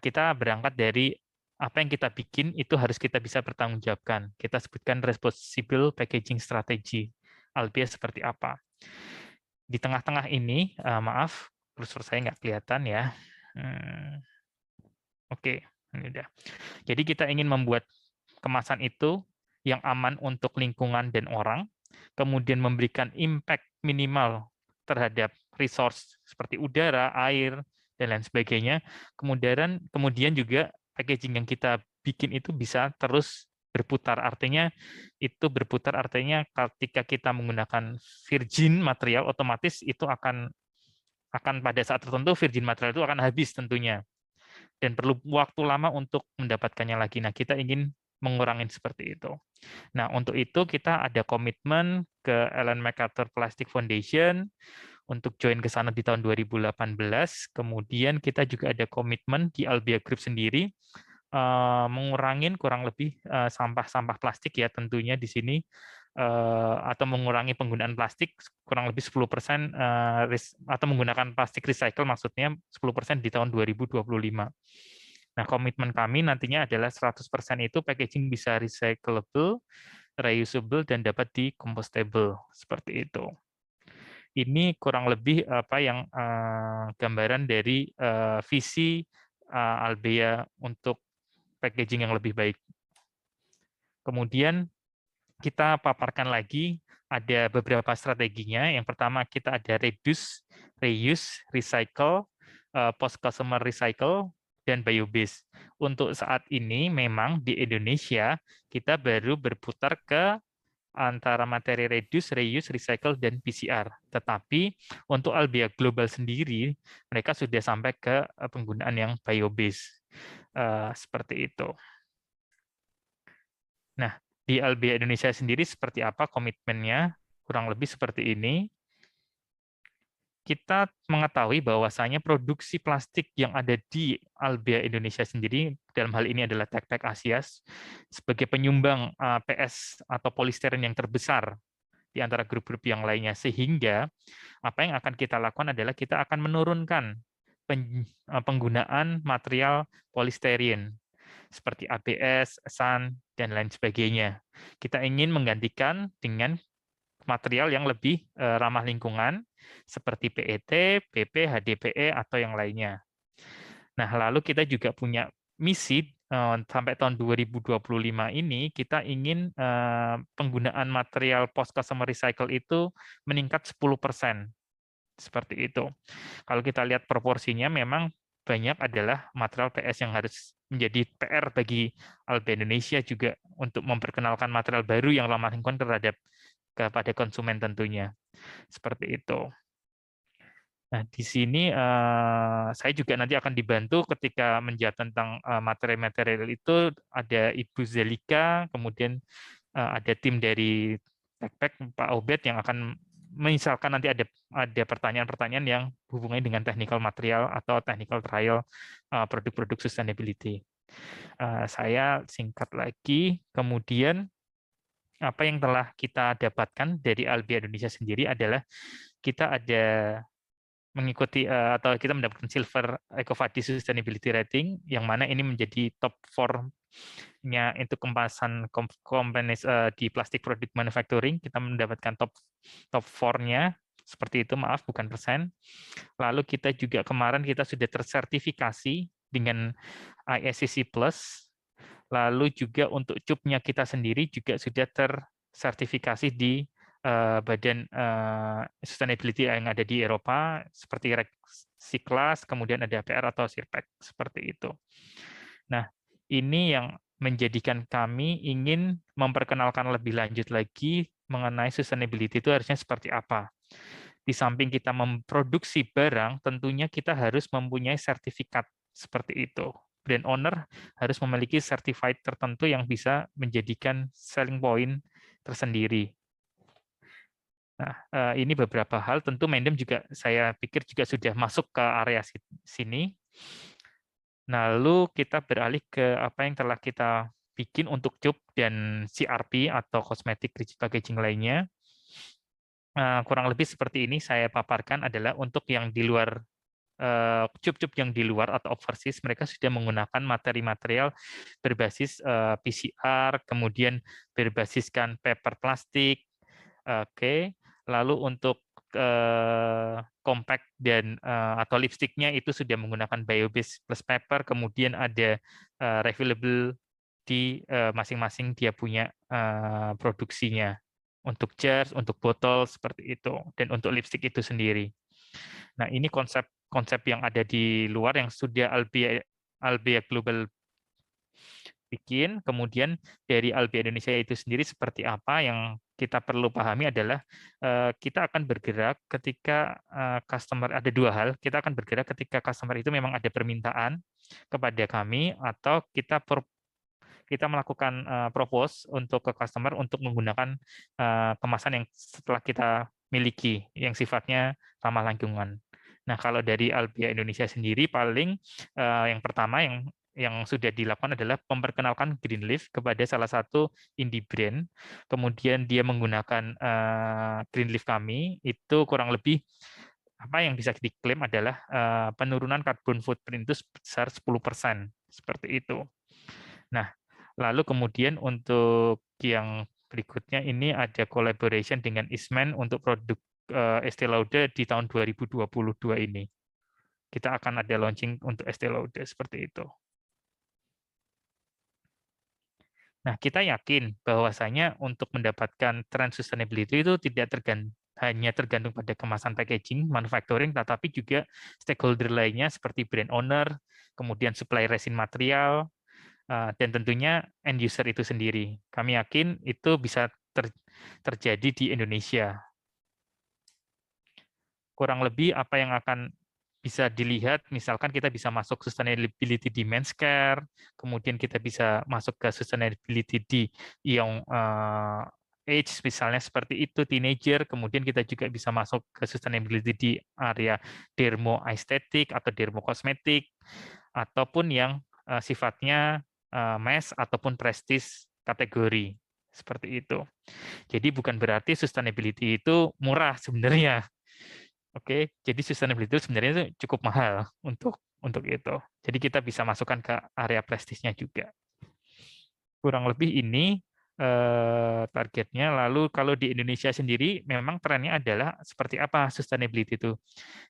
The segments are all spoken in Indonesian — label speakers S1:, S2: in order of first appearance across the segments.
S1: kita berangkat dari apa yang kita bikin itu harus kita bisa bertanggungjawabkan. Kita sebutkan responsible packaging strategy. Albia seperti apa. Di tengah-tengah ini, maaf, kursor saya nggak kelihatan ya. Oke, ini udah. Jadi kita ingin membuat kemasan itu yang aman untuk lingkungan dan orang, kemudian memberikan impact minimal terhadap resource seperti udara, air, dan lain sebagainya. Kemudian juga packaging yang kita bikin itu bisa terus berputar. Artinya itu berputar artinya ketika kita menggunakan virgin material, otomatis itu akan pada saat tertentu virgin material itu akan habis tentunya dan perlu waktu lama untuk mendapatkannya lagi. Nah, kita ingin mengurangi seperti itu. Nah, untuk itu kita ada komitmen ke Ellen MacArthur Plastic Foundation untuk join ke sana di tahun 2018. Kemudian kita juga ada komitmen di Albia Group sendiri mengurangi kurang lebih sampah-sampah plastik ya tentunya di sini atau mengurangi penggunaan plastik kurang lebih 10% atau menggunakan plastik recycle maksudnya 10% di tahun 2025. Nah, komitmen kami nantinya adalah 100% itu packaging bisa recyclable, reusable, dan dapat di-compostable, seperti itu. Ini kurang lebih apa yang gambaran dari visi Albea untuk packaging yang lebih baik. Kemudian kita paparkan lagi ada beberapa strateginya. Yang pertama kita ada reduce, reuse, recycle, post-customer recycle, dan biobase. Untuk saat ini memang di Indonesia kita baru berputar ke antara materi reduce, reuse, recycle, dan PCR. Tetapi untuk Albia Global sendiri, mereka sudah sampai ke penggunaan yang biobase. Seperti itu. Nah, di Albia Indonesia sendiri seperti apa komitmennya? Kurang lebih seperti ini. Kita mengetahui bahwasanya produksi plastik yang ada di Albia Indonesia sendiri, dalam hal ini adalah Tek-Tek Asia, sebagai penyumbang PS atau polistiren yang terbesar di antara grup-grup yang lainnya. Sehingga apa yang akan kita lakukan adalah kita akan menurunkan penggunaan material polistiren seperti ABS, SAN, dan lain sebagainya. Kita ingin menggantikan dengan material yang lebih ramah lingkungan, seperti PET, PP, HDPE, atau yang lainnya. Nah, lalu kita juga punya misi sampai tahun 2025 ini, kita ingin penggunaan material post-customer recycle itu meningkat 10%. Seperti itu. Kalau kita lihat proporsinya, memang banyak adalah material PS yang harus menjadi PR bagi Albia Indonesia juga untuk memperkenalkan material baru yang ramah lingkungan kepada konsumen tentunya. Seperti itu. Nah, di sini saya juga nanti akan dibantu ketika menjawab tentang materi-material itu, ada Ibu Zelika, kemudian ada tim dari Tekpek, Pak Obed, yang akan misalkan nanti ada pertanyaan-pertanyaan yang hubungannya dengan technical material atau technical trial produk-produk sustainability. Saya singkat lagi, kemudian apa yang telah kita dapatkan dari Albia Indonesia sendiri adalah kita ada mengikuti atau kita mendapatkan Silver EcoVadis Sustainability Rating, yang mana ini menjadi top 4-nya untuk kemasan companies di plastic product manufacturing. Kita mendapatkan top 4-nya, seperti itu, maaf bukan persen. Lalu kita juga kemarin kita sudah tersertifikasi dengan ISCC Plus. Lalu juga untuk cupnya kita sendiri juga sudah tersertifikasi di badan sustainability yang ada di Eropa, seperti Reciclas, kemudian ada PR atau Sirpec, seperti itu. Nah, ini yang menjadikan kami ingin memperkenalkan lebih lanjut lagi mengenai sustainability itu harusnya seperti apa. Di samping kita memproduksi barang, tentunya kita harus mempunyai sertifikat seperti itu. Brand owner harus memiliki certified tertentu yang bisa menjadikan selling point tersendiri. Nah, ini beberapa hal. Tentu Mendem juga saya pikir juga sudah masuk ke area sini. Lalu kita beralih ke apa yang telah kita bikin untuk cup dan CRP atau cosmetic rigid packaging lainnya. Kurang lebih seperti ini saya paparkan adalah untuk yang di luar cup-cup yang di luar atau overseas, mereka sudah menggunakan materi-material berbasis PCR, kemudian berbasiskan paper plastik. Oke, lalu untuk compact dan atau lipstiknya itu sudah menggunakan bio-based plus paper, kemudian ada refillable di masing-masing dia punya produksinya. Untuk jar, untuk botol seperti itu, dan untuk lipstik itu sendiri. Nah, ini konsep yang ada di luar yang sudah Albea Global bikin, kemudian dari Albea Indonesia itu sendiri seperti apa yang kita perlu pahami adalah kita akan bergerak ketika customer, ada dua hal, kita akan bergerak ketika customer itu memang ada permintaan kepada kami, atau kita melakukan propose untuk ke customer untuk menggunakan kemasan yang setelah kita miliki, yang sifatnya ramah lingkungan. Nah, kalau dari Albea Indonesia sendiri, paling yang pertama yang sudah dilakukan adalah memperkenalkan Greenleaf kepada salah satu indie brand. Kemudian dia menggunakan Greenleaf kami, itu kurang lebih apa yang bisa diklaim adalah penurunan carbon footprint itu sebesar 10%, seperti itu. Nah, lalu kemudian untuk yang berikutnya ini ada collaboration dengan Eastman untuk produk Estée Lauder di tahun 2022 ini. Kita akan ada launching untuk Estée Lauder seperti itu. Nah, kita yakin bahwasanya untuk mendapatkan tren sustainability itu tidak hanya tergantung pada kemasan packaging, manufacturing, tetapi juga stakeholder lainnya seperti brand owner, kemudian supply resin material, dan tentunya end user itu sendiri. Kami yakin itu bisa terjadi di Indonesia. Kurang lebih apa yang akan bisa dilihat, misalkan kita bisa masuk sustainability di men's care, kemudian kita bisa masuk ke sustainability di young age, misalnya seperti itu, teenager, kemudian kita juga bisa masuk ke sustainability di area dermo aesthetic atau dermo kosmetik, ataupun yang sifatnya mass ataupun prestige kategori, seperti itu. Jadi bukan berarti sustainability itu murah sebenarnya. Oke, jadi sustainability itu sebenarnya itu cukup mahal untuk itu. Jadi kita bisa masukkan ke area prestisnya juga. Kurang lebih ini targetnya. Lalu kalau di Indonesia sendiri, memang trennya adalah seperti apa sustainability itu.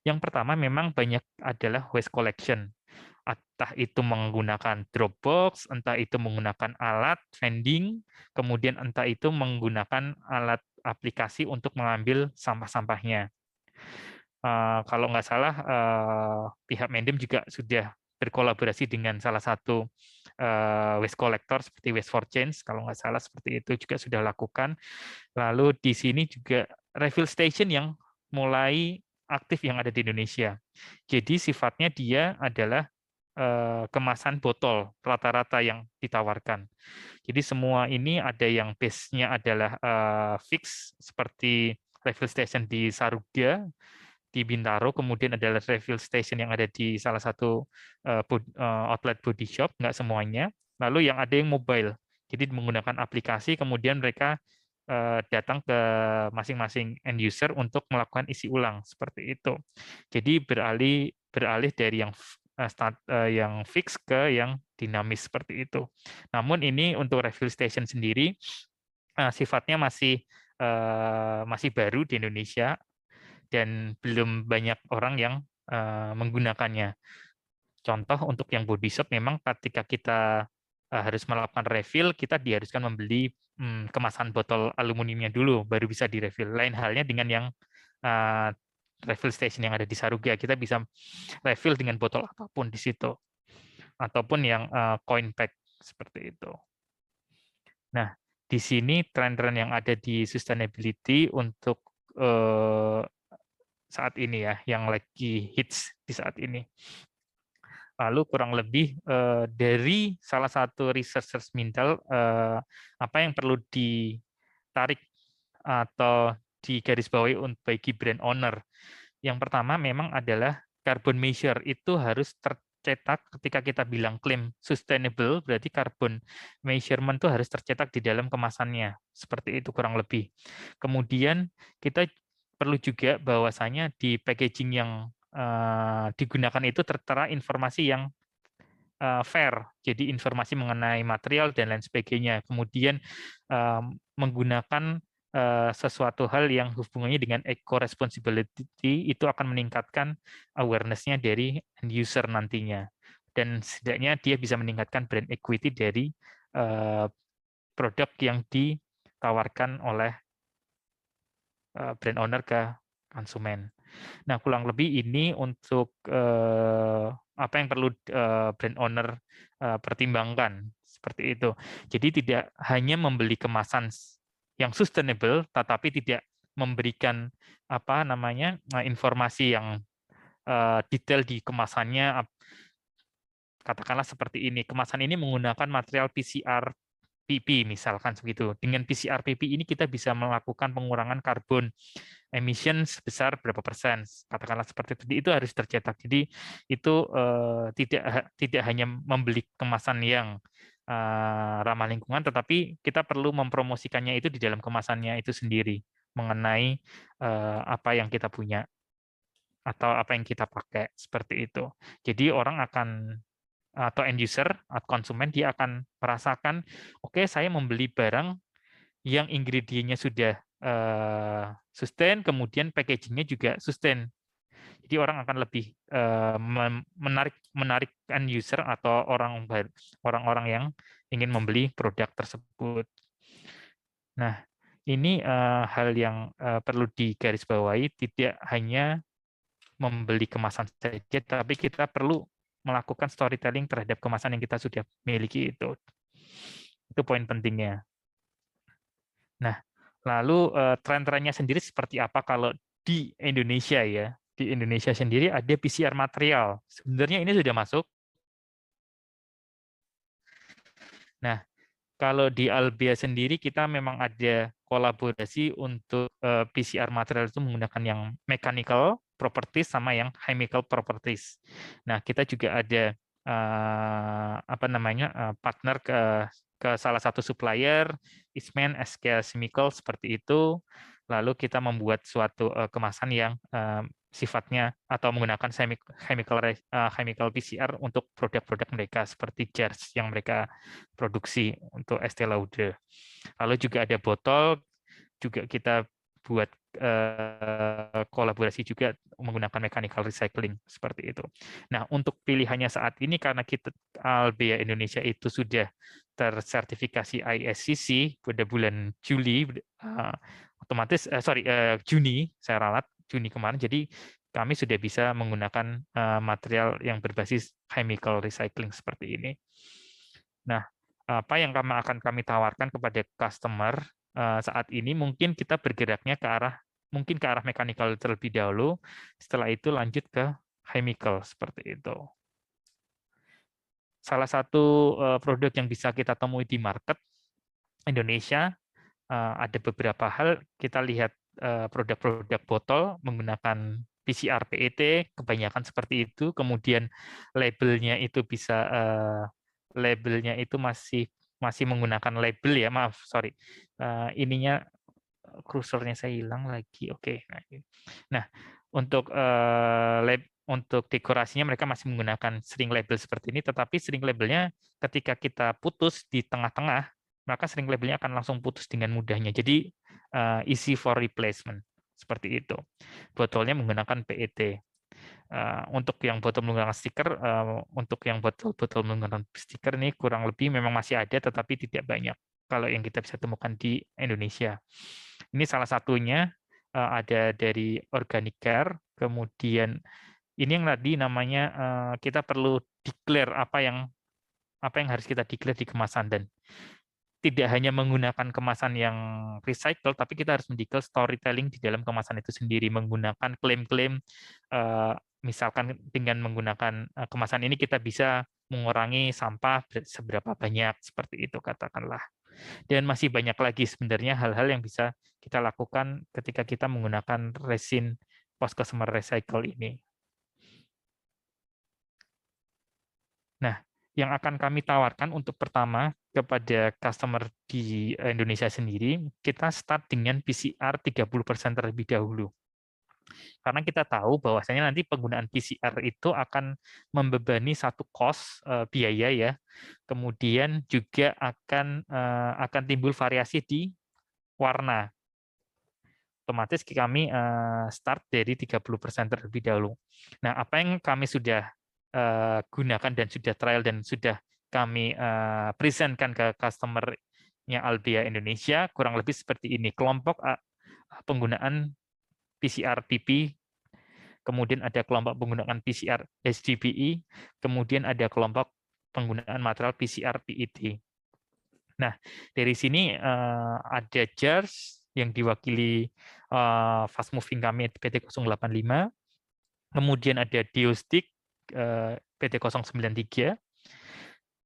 S1: Yang pertama memang banyak adalah waste collection. Entah itu menggunakan Dropbox, entah itu menggunakan alat vending, kemudian entah itu menggunakan alat aplikasi untuk mengambil sampah-sampahnya. Kalau nggak salah pihak Mendem juga sudah berkolaborasi dengan salah satu waste collector seperti Waste for Change, kalau nggak salah seperti itu juga sudah lakukan. Lalu di sini juga refill station yang mulai aktif yang ada di Indonesia. Jadi sifatnya dia adalah kemasan botol rata-rata yang ditawarkan. Jadi semua ini ada yang base-nya adalah fix seperti refill station di Saruga, di Bintaro, kemudian ada refill station yang ada di salah satu outlet body shop, nggak semuanya. Lalu yang ada yang mobile, jadi menggunakan aplikasi, kemudian mereka datang ke masing-masing end user untuk melakukan isi ulang, seperti itu. Jadi beralih dari yang fix ke yang dinamis seperti itu. Namun ini untuk refill station sendiri sifatnya masih baru di Indonesia, dan belum banyak orang yang menggunakannya. Contoh untuk yang body shop, memang ketika kita harus melakukan refill, kita diharuskan membeli kemasan botol aluminiumnya dulu, baru bisa direfill. Lain halnya dengan yang refill station yang ada di Saruga, kita bisa refill dengan botol apapun di situ, ataupun yang coin pack seperti itu. Nah, di sini tren-tren yang ada di sustainability untuk saat ini ya, yang lagi hits di saat ini. Lalu kurang lebih dari salah satu researchers Mintel, apa yang perlu ditarik atau digarisbawahi bagi brand owner. Yang pertama memang adalah carbon measure, itu harus tercetak ketika kita bilang klaim sustainable, berarti carbon measurement itu harus tercetak di dalam kemasannya. Seperti itu kurang lebih. Kemudian kita perlu juga bahwasanya di packaging yang digunakan itu tertera informasi yang fair, jadi informasi mengenai material dan lain sebagainya. Kemudian menggunakan sesuatu hal yang hubungannya dengan eco-responsibility itu akan meningkatkan awareness-nya dari end user nantinya. Dan setidaknya dia bisa meningkatkan brand equity dari produk yang ditawarkan oleh brand owner ke konsumen. Nah, kurang lebih ini untuk apa yang perlu brand owner pertimbangkan seperti itu. Jadi tidak hanya membeli kemasan yang sustainable, tetapi tidak memberikan apa namanya informasi yang detail di kemasannya. Katakanlah seperti ini, kemasan ini menggunakan material PCR PP misalkan begitu. Dengan PCR PP ini kita bisa melakukan pengurangan karbon emission sebesar berapa persen, katakanlah seperti itu harus tercetak. Jadi itu tidak hanya membeli kemasan yang ramah lingkungan, tetapi kita perlu mempromosikannya itu di dalam kemasannya itu sendiri mengenai apa yang kita punya atau apa yang kita pakai seperti itu. Jadi orang akan atau end user atau konsumen dia akan merasakan, oke, saya membeli barang yang ingredientnya sudah sustain, kemudian packagingnya juga sustain. Jadi orang akan lebih menarik end user atau orang-orang yang ingin membeli produk tersebut. Nah, ini hal yang perlu digarisbawahi, tidak hanya membeli kemasan saja, tapi kita perlu melakukan storytelling terhadap kemasan yang kita sudah miliki itu. Itu poin pentingnya. Nah, lalu tren-trennya sendiri seperti apa kalau di Indonesia ya? Di Indonesia sendiri ada PCR material. Sebenarnya ini sudah masuk. Nah, kalau di Albea sendiri kita memang ada kolaborasi untuk PCR material itu menggunakan yang mechanical properties sama yang chemical properties. Nah, kita juga ada apa namanya partner ke salah satu supplier, Eastman, SK Chemical seperti itu. Lalu kita membuat suatu kemasan yang sifatnya atau menggunakan chemical PCR untuk produk-produk mereka seperti jars yang mereka produksi untuk Estée Lauder. Lalu juga ada botol, juga kita buat kolaborasi juga menggunakan mechanical recycling seperti itu. Nah, untuk pilihannya saat ini karena kita Albea Indonesia itu sudah tersertifikasi ISCC pada bulan Juli, otomatis Juni saya ralat Juni kemarin, jadi kami sudah bisa menggunakan material yang berbasis chemical recycling seperti ini. Nah, apa yang akan kami tawarkan kepada customer saat ini, mungkin kita bergeraknya ke arah mechanical terlebih dahulu, setelah itu lanjut ke chemical seperti itu. Salah satu produk yang bisa kita temui di market Indonesia ada beberapa hal. Kita lihat produk-produk botol menggunakan PCR PET, kebanyakan seperti itu. Kemudian labelnya itu bisa labelnya itu masih menggunakan label ya, maaf, sorry. Ininya kursornya saya hilang lagi. Oke. Nah, untuk untuk dekorasinya mereka masih menggunakan string label seperti ini, tetapi string labelnya ketika kita putus di tengah-tengah, maka string labelnya akan langsung putus dengan mudahnya. Jadi easy for replacement seperti itu. Botolnya menggunakan PET. Untuk yang botol menggunakan stiker, untuk yang botol menggunakan stiker ini kurang lebih memang masih ada, tetapi tidak banyak kalau yang kita bisa temukan di Indonesia. Ini salah satunya ada dari Organic Care, kemudian ini yang tadi namanya kita perlu declare apa yang harus kita declare di kemasan, dan tidak hanya menggunakan kemasan yang recycle, tapi kita harus mendeclare storytelling di dalam kemasan itu sendiri, menggunakan klaim-klaim, misalkan dengan menggunakan kemasan ini kita bisa mengurangi sampah seberapa banyak, seperti itu katakanlah. Dan masih banyak lagi sebenarnya hal-hal yang bisa kita lakukan ketika kita menggunakan resin post-consumer recycle ini. Nah, yang akan kami tawarkan untuk pertama kepada customer di Indonesia sendiri, kita start dengan PCR 30% terlebih dahulu. Karena kita tahu bahwasanya nanti penggunaan PCR itu akan membebani satu biaya ya. Kemudian juga akan timbul variasi di warna. Otomatis kami start dari 30% terlebih dahulu. Nah, apa yang kami sudah gunakan dan sudah trial dan sudah kami presentkan ke customer-nya Albea Indonesia kurang lebih seperti ini. Kelompok penggunaan PCR PP, kemudian ada kelompok penggunaan PCR HDPE, kemudian ada kelompok penggunaan material PCR PET. Nah, dari sini ada JARS yang diwakili fast moving kami PT085, kemudian ada Diostik PT093,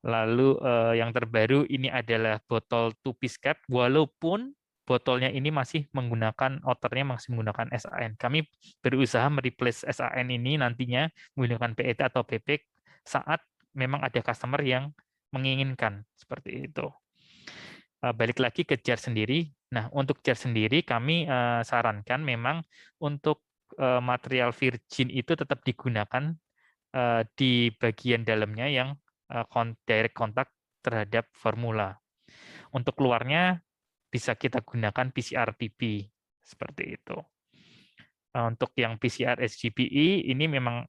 S1: lalu yang terbaru ini adalah botol two-piece cap, walaupun botolnya ini masih menggunakan outernya masih menggunakan SAN. Kami berusaha mereplace SAN ini nantinya menggunakan PET atau PP saat memang ada customer yang menginginkan seperti itu. Balik lagi ke jar sendiri. Nah, untuk jar sendiri kami sarankan memang untuk material virgin itu tetap digunakan di bagian dalamnya yang direct contact terhadap formula. Untuk luarnya bisa kita gunakan PCR PP seperti itu. Untuk yang PCR SGPE ini memang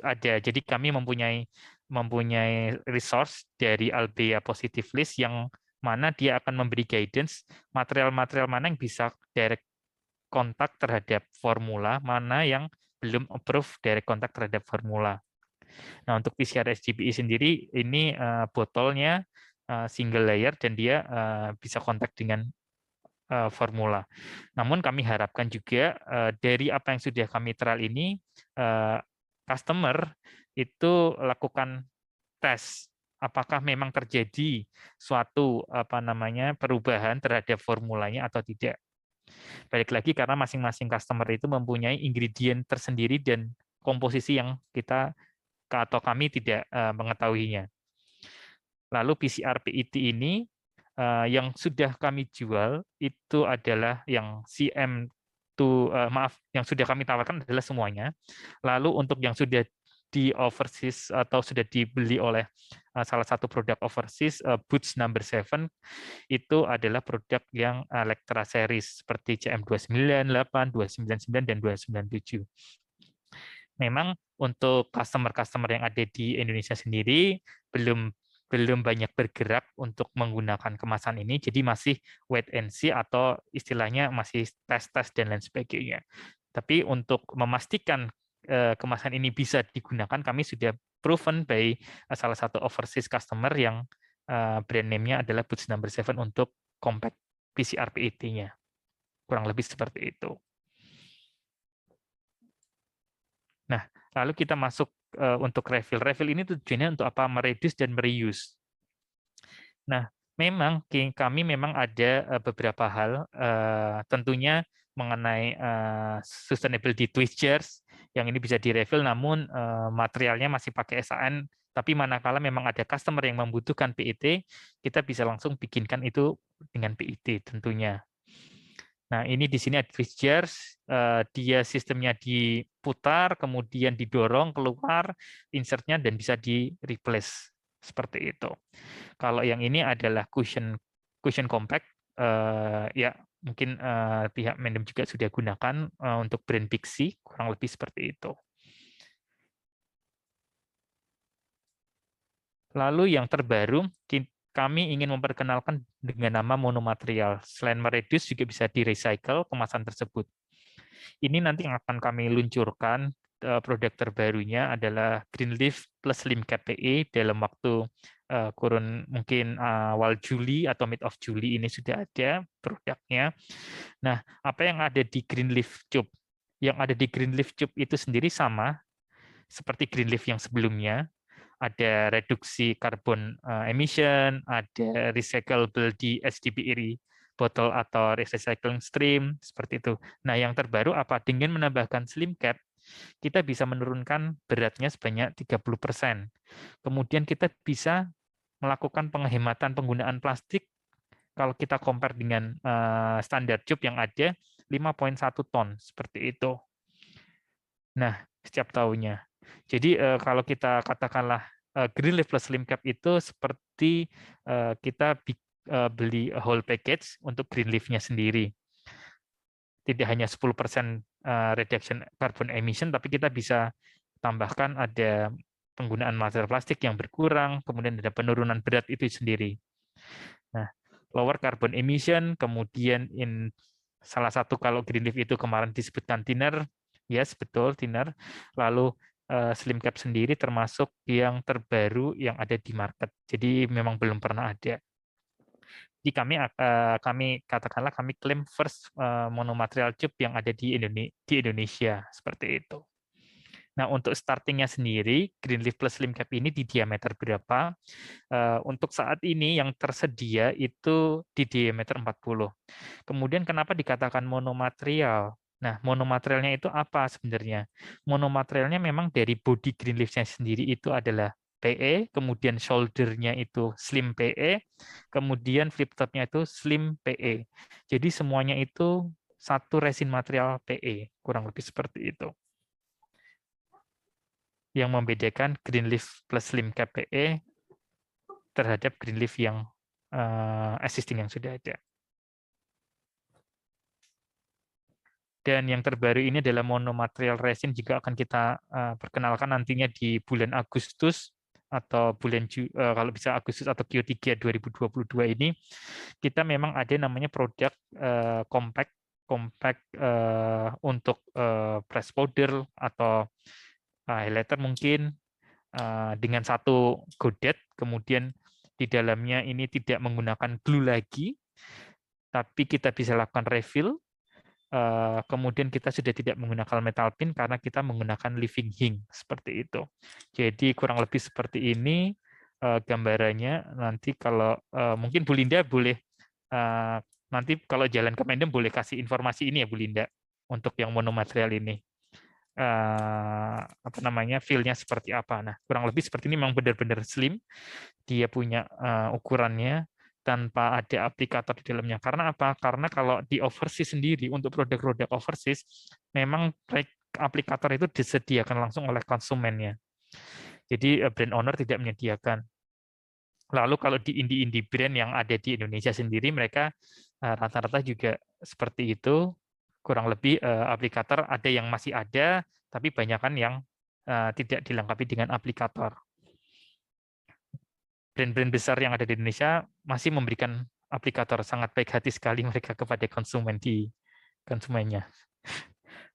S1: ada. Jadi kami mempunyai resource dari Albea Positive List yang mana dia akan memberi guidance material-material mana yang bisa direct kontak terhadap formula, mana yang belum approve direct kontak terhadap formula. Nah, untuk PCR SGPE sendiri ini botolnya single layer dan dia bisa kontak dengan formula. Namun kami harapkan juga dari apa yang sudah kami trial ini, customer itu lakukan tes apakah memang terjadi suatu perubahan terhadap formulanya atau tidak. Balik lagi karena masing-masing customer itu mempunyai ingredient tersendiri dan komposisi yang kita atau kami tidak mengetahuinya. Lalu PCR PET ini yang sudah kami jual itu adalah yang yang sudah kami tawarkan adalah semuanya. Lalu untuk yang sudah di overseas atau sudah dibeli oleh salah satu produk overseas, Boots number 7 itu adalah produk yang Electra series seperti CM298, 299 dan 297. Memang untuk customer-customer yang ada di Indonesia sendiri belum banyak bergerak untuk menggunakan kemasan ini, jadi masih wait and see atau istilahnya masih tes-tes dan lain sebagainya. Tapi untuk memastikan kemasan ini bisa digunakan, kami sudah proven by salah satu overseas customer yang brand name-nya adalah Boots number 7 untuk compact PCR PET-nya. Kurang lebih seperti itu. Nah, lalu kita masuk untuk refill. Refill ini tujuannya untuk apa? Mereduce dan mereuse. Nah, memang kami memang ada beberapa hal, tentunya mengenai sustainability tweezers, yang ini bisa direfill, namun materialnya masih pakai SAN, tapi manakala memang ada customer yang membutuhkan PET, kita bisa langsung bikinkan itu dengan PET tentunya. Nah, ini di sini ada tweezers, dia sistemnya diputar, kemudian didorong keluar insertnya dan bisa di-replace seperti itu. Kalau yang ini adalah cushion compact, ya mungkin pihak Mendem juga sudah gunakan untuk brand Pixie, kurang lebih seperti itu. Lalu yang terbaru, kami ingin memperkenalkan dengan nama monomaterial. Selain mereduce, juga bisa di-recycle kemasan tersebut. Ini nanti yang akan kami luncurkan, produk terbarunya adalah Greenleaf plus Slim Cap PE dalam waktu kurun mungkin awal Juli atau mid of Juli ini sudah ada produknya. Nah, apa yang ada di Greenleaf Tube? Yang ada di Greenleaf Tube itu sendiri sama seperti Greenleaf yang sebelumnya. Ada reduksi karbon emission, ada recyclable di HDPE botol atau recycling stream, seperti itu. Nah, yang terbaru apa? Dengan menambahkan slim cap, kita bisa menurunkan beratnya sebanyak 30%. Kemudian kita bisa melakukan penghematan penggunaan plastik, kalau kita compare dengan standar tube yang ada, 5,1 ton, seperti itu. Nah, setiap tahunnya. Jadi kalau kita katakanlah green leaf plus slim cap itu seperti kita beli whole package untuk green leaf-nya sendiri. Tidak hanya 10% reduction carbon emission, tapi kita bisa tambahkan ada penggunaan material plastik yang berkurang, kemudian ada penurunan berat itu sendiri. Nah, lower carbon emission, kemudian salah satu kalau green leaf itu kemarin disebutkan thinner, yes betul thinner. Lalu slim cap sendiri termasuk yang terbaru yang ada di market. Jadi memang belum pernah ada. Jadi kami katakanlah kami klaim first monomaterial tube yang ada di Indonesia seperti itu. Nah, untuk startingnya sendiri, Greenleaf plus Slim Cap ini di diameter berapa? Untuk saat ini yang tersedia itu di diameter 40. Kemudian kenapa dikatakan monomaterial? Nah, monomaterialnya itu apa sebenarnya? Monomaterialnya memang dari body Greenleaf-nya sendiri itu adalah PE, kemudian shoulder-nya itu Slim PE, kemudian flip top-nya itu Slim PE. Jadi semuanya itu satu resin material PE, kurang lebih seperti itu. Yang membedakan Greenleaf plus Slim Cap PE terhadap Greenleaf yang existing yang sudah ada. Dan yang terbaru ini adalah monomaterial resin juga akan kita perkenalkan nantinya di bulan Agustus atau bulan kalau bisa Agustus atau Q3 2022 ini kita memang ada namanya produk compact untuk press powder atau highlighter mungkin dengan satu godet, kemudian di dalamnya ini tidak menggunakan glue lagi, tapi kita bisa lakukan refill. Kemudian kita sudah tidak menggunakan metal pin karena kita menggunakan living ink seperti itu. Jadi kurang lebih seperti ini gambarannya. Nanti kalau mungkin Bu Linda boleh nanti kalau jalan ke Mendem boleh kasih informasi ini ya Bu Linda untuk yang monomaterial ini. Apa namanya feel-nya seperti apa. Nah, kurang lebih seperti ini memang benar-benar slim. Dia punya ukurannya tanpa ada aplikator di dalamnya. Karena apa? Karena kalau di overseas sendiri untuk produk-produk overseas memang aplikator itu disediakan langsung oleh konsumennya. Jadi brand owner tidak menyediakan. Lalu kalau di indie brand yang ada di Indonesia sendiri mereka rata-rata juga seperti itu. Kurang lebih aplikator ada yang masih ada, tapi banyak kan yang tidak dilengkapi dengan aplikator. Brand-brand besar yang ada di Indonesia masih memberikan aplikator, sangat baik hati sekali mereka kepada konsumennya.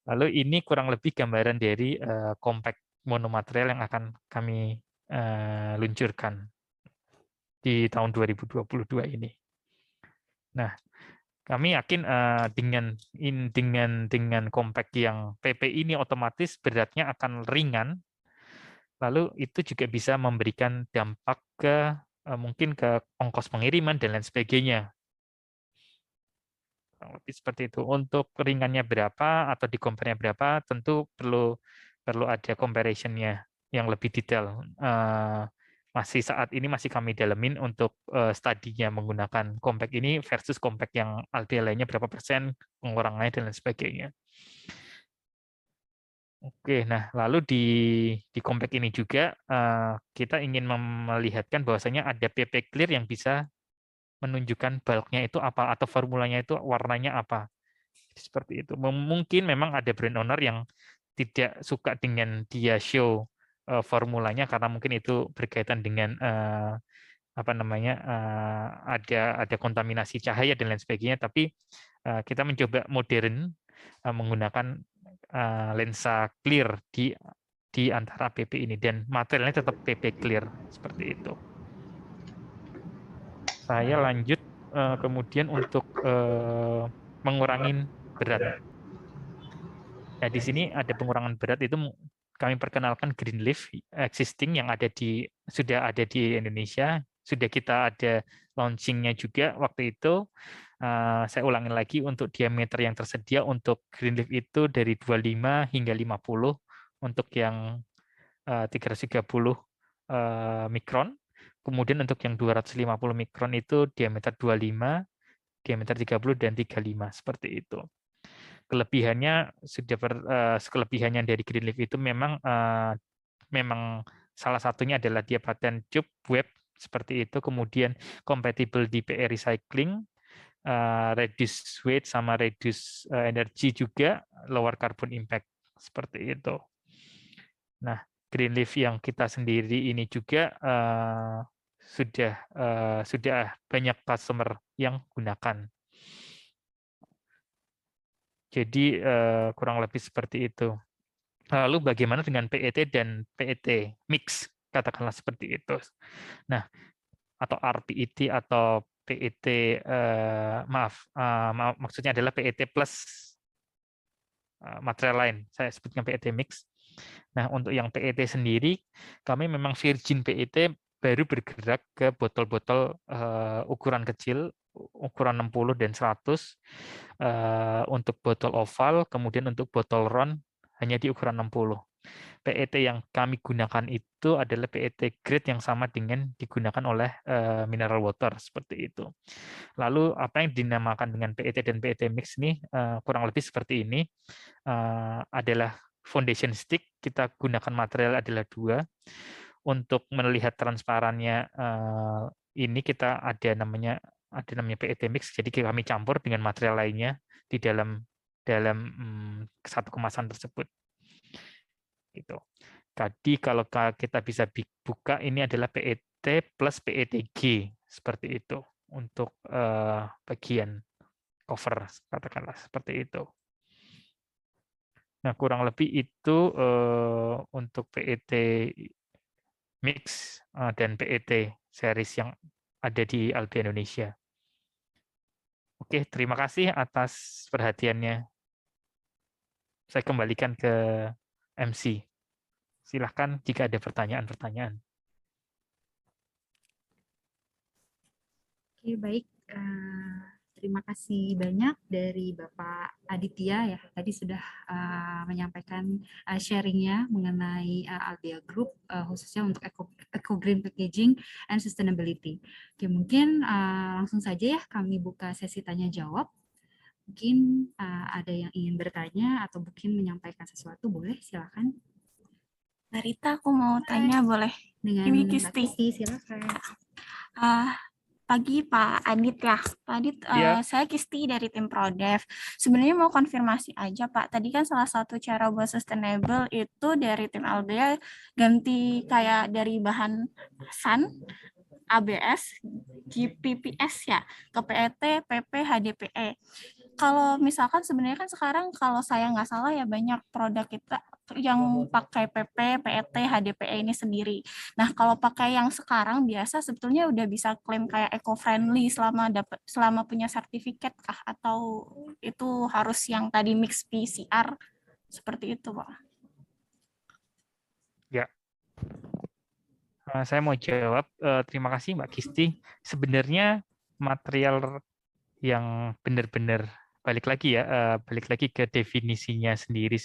S1: Lalu ini kurang lebih gambaran dari compact monomaterial yang akan kami luncurkan di tahun 2022 ini. Nah, kami yakin dengan compact yang PP ini otomatis beratnya akan ringan, lalu itu juga bisa memberikan dampak ke mungkin ke ongkos pengiriman dan lain sebagainya. Lebih seperti itu. Untuk ringannya berapa atau di compare-nya berapa, tentu perlu ada comparison-nya yang lebih detail. Saat ini masih kami dalamin untuk studinya menggunakan compact ini versus compact yang LDL lainnya berapa persen pengurangannya dan lain sebagainya. Oke, nah lalu di compact ini juga kita ingin melihatkan bahwasanya ada PP clear yang bisa menunjukkan bulk-nya itu apa atau formulanya itu warnanya apa. Seperti itu. Mungkin memang ada brand owner yang tidak suka dengan dia show formulanya karena mungkin itu berkaitan dengan apa namanya ada kontaminasi cahaya dan lain sebagainya. Tapi kita mencoba modern menggunakan lensa clear di antara PP ini dan materialnya tetap PP clear seperti itu. Saya lanjut kemudian untuk mengurangi berat. Nah, di sini ada pengurangan berat itu kami perkenalkan Greenleaf existing yang sudah ada di Indonesia, sudah kita ada launching-nya juga waktu itu. Saya ulangi lagi untuk diameter yang tersedia untuk Greenleaf itu dari 25 hingga 50 untuk yang 330 mikron. Kemudian untuk yang 250 mikron itu diameter 25, diameter 30 dan 35 seperti itu. Kelebihannya kelebihannya dari Greenleaf itu memang salah satunya adalah dia paten tube web seperti itu, kemudian compatible di PE recycling, reduce weight sama reduce energy juga, lower carbon impact seperti itu. Nah, Greenleaf yang kita sendiri ini juga sudah banyak customer yang gunakan. Jadi kurang lebih seperti itu. Lalu bagaimana dengan PET dan PET mix, katakanlah seperti itu. Nah, atau RPET atau PET maksudnya adalah PET plus material lain. Saya sebutkan PET mix. Nah, untuk yang PET sendiri, kami memang virgin PET baru bergerak ke botol-botol ukuran kecil, ukuran 60 dan 100, untuk botol oval, kemudian untuk botol round hanya di ukuran 60. PET yang kami gunakan itu adalah PET grade yang sama dengan digunakan oleh mineral water, seperti itu. Lalu apa yang dinamakan dengan PET dan PET mix ini kurang lebih seperti ini, adalah foundation stick, kita gunakan material adalah 2. Untuk melihat transparannya ini kita ada namanya PET mix, jadi kami campur dengan material lainnya di dalam satu kemasan tersebut. Gitu. Tadi kalau kita bisa buka, ini adalah PET plus PETG seperti itu untuk bagian cover, katakanlah seperti itu. Nah, kurang lebih itu untuk PET mix dan PET series yang ada di Albi Indonesia. Oke, terima kasih atas perhatiannya. Saya kembalikan ke MC. Silahkan jika ada pertanyaan-pertanyaan.
S2: Oke, baik. Terima kasih banyak dari Bapak Aditya ya. Tadi sudah menyampaikan sharingnya mengenai Albia Group khususnya untuk eco green packaging and sustainability. Oke, mungkin langsung saja ya kami buka sesi tanya jawab. Mungkin ada yang ingin bertanya atau mungkin menyampaikan sesuatu, boleh silakan.
S3: Mbak Rita, aku mau tanya boleh?
S2: Dengan
S3: Ini
S2: Mbak Kisti, silakan.
S3: Pagi Pak Adit ya. Pak Adit, saya Kisti dari tim Prodev. Sebenarnya mau konfirmasi aja Pak. Tadi kan salah satu cara buat sustainable itu dari tim Albea ganti kayak dari bahan SAN, ABS, GPPS ya, ke PET, PP, HDPE. Kalau misalkan sebenarnya kan sekarang kalau saya nggak salah ya banyak produk kita yang pakai PP, PET, HDPE ini sendiri. Nah, kalau pakai yang sekarang biasa sebetulnya udah bisa klaim kayak eco-friendly selama punya sertifikat kah? Atau itu harus yang tadi mix PCR seperti itu, Pak?
S1: Ya. Saya mau jawab. Terima kasih Mbak Kisti. Sebenarnya material yang benar-benar balik lagi ke definisinya sendiri.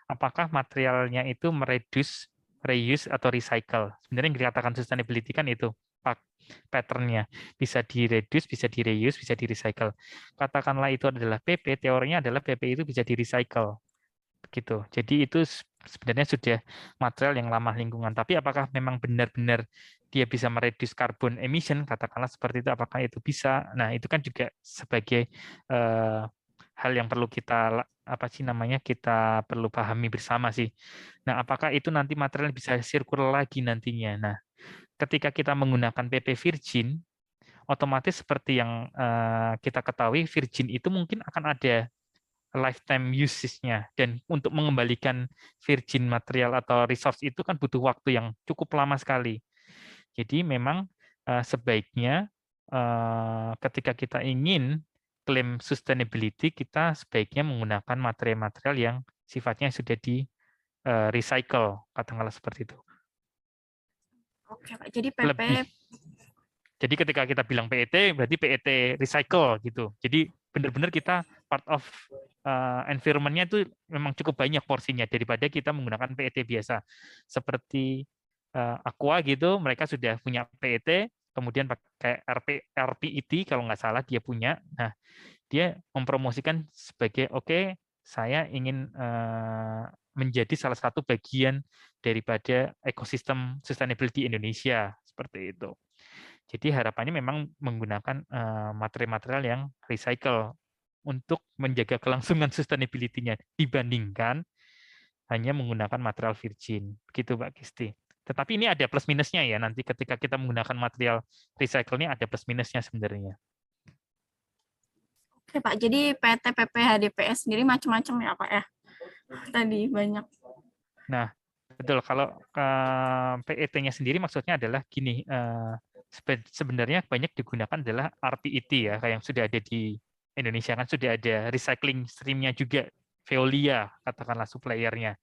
S1: Apakah materialnya itu mereduce, reuse, atau recycle? Sebenarnya yang dikatakan sustainability kan itu pattern-nya. Bisa di-reduce, bisa di-reuse, bisa di-recycle. Katakanlah itu adalah PP, teorinya adalah PP itu bisa di-recycle. Gitu. Jadi itu sebenarnya sudah material yang ramah lingkungan. Tapi apakah memang benar-benar dia bisa mereduce carbon emission, katakanlah seperti itu, apakah itu bisa? Nah, itu kan juga sebagai hal yang perlu kita kita perlu pahami bersama sih. Nah, apakah itu nanti material bisa circular lagi nantinya? Nah, ketika kita menggunakan PP virgin, otomatis seperti yang kita ketahui, virgin itu mungkin akan ada lifetime usage-nya, dan untuk mengembalikan virgin material atau resource itu kan butuh waktu yang cukup lama sekali. Jadi memang sebaiknya ketika kita ingin klaim sustainability, kita sebaiknya menggunakan material-material yang sifatnya sudah di recycle, katakanlah seperti itu.
S3: Oke, Pak. Jadi PP
S1: Jadi ketika kita bilang PET, berarti PET recycle gitu. Jadi benar-benar kita part of environment-nya itu memang cukup banyak porsinya daripada kita menggunakan PET biasa. Seperti Aqua gitu, mereka sudah punya PET, kemudian pakai RPET kalau nggak salah dia punya. Nah, dia mempromosikan sebagai oke, saya ingin menjadi salah satu bagian daripada ekosistem sustainability Indonesia, seperti itu. Jadi harapannya memang menggunakan material-material yang recycle untuk menjaga kelangsungan sustainability-nya dibandingkan hanya menggunakan material virgin. Begitu, Mbak Kisti. Tetapi ini ada plus minusnya ya, nanti ketika kita menggunakan material recycle ini ada plus minusnya sebenarnya.
S3: Oke Pak, jadi PT PPH DPS sendiri macam-macam ya Pak ya? Tadi banyak.
S1: Nah, betul. Kalau PET-nya sendiri maksudnya adalah gini, sebenarnya banyak digunakan adalah RPET ya, kayak yang sudah ada di Indonesia kan sudah ada recycling stream-nya juga, Veolia katakanlah suppliernya.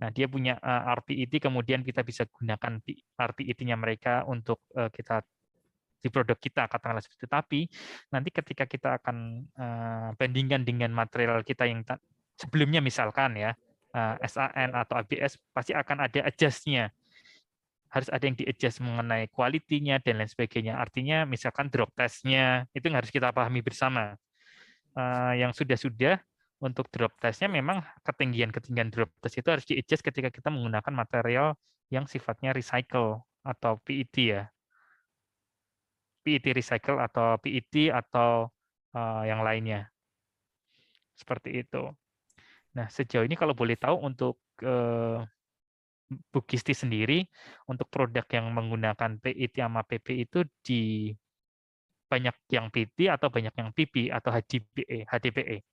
S1: Nah, dia punya RPET, kemudian kita bisa gunakan RPET-nya mereka untuk kita di produk kita, katakanlah seperti itu. Tapi nanti ketika kita akan bandingkan dengan material kita yang sebelumnya misalkan ya, SAN atau ABS, pasti akan ada adjust-nya. Harus ada yang di-adjust mengenai quality-nya dan lain sebagainya. Artinya misalkan drop test-nya, itu yang harus kita pahami bersama. Yang sudah-sudah, untuk drop test-nya memang ketinggian drop test itu harus di-adjust ketika kita menggunakan material yang sifatnya recycle atau PET ya. PET recycle atau PET atau yang lainnya. Seperti itu. Nah, sejauh ini kalau boleh tahu untuk Bu Kisti sendiri, untuk produk yang menggunakan PET sama PP itu di banyak yang PT atau banyak yang PP atau HDPE?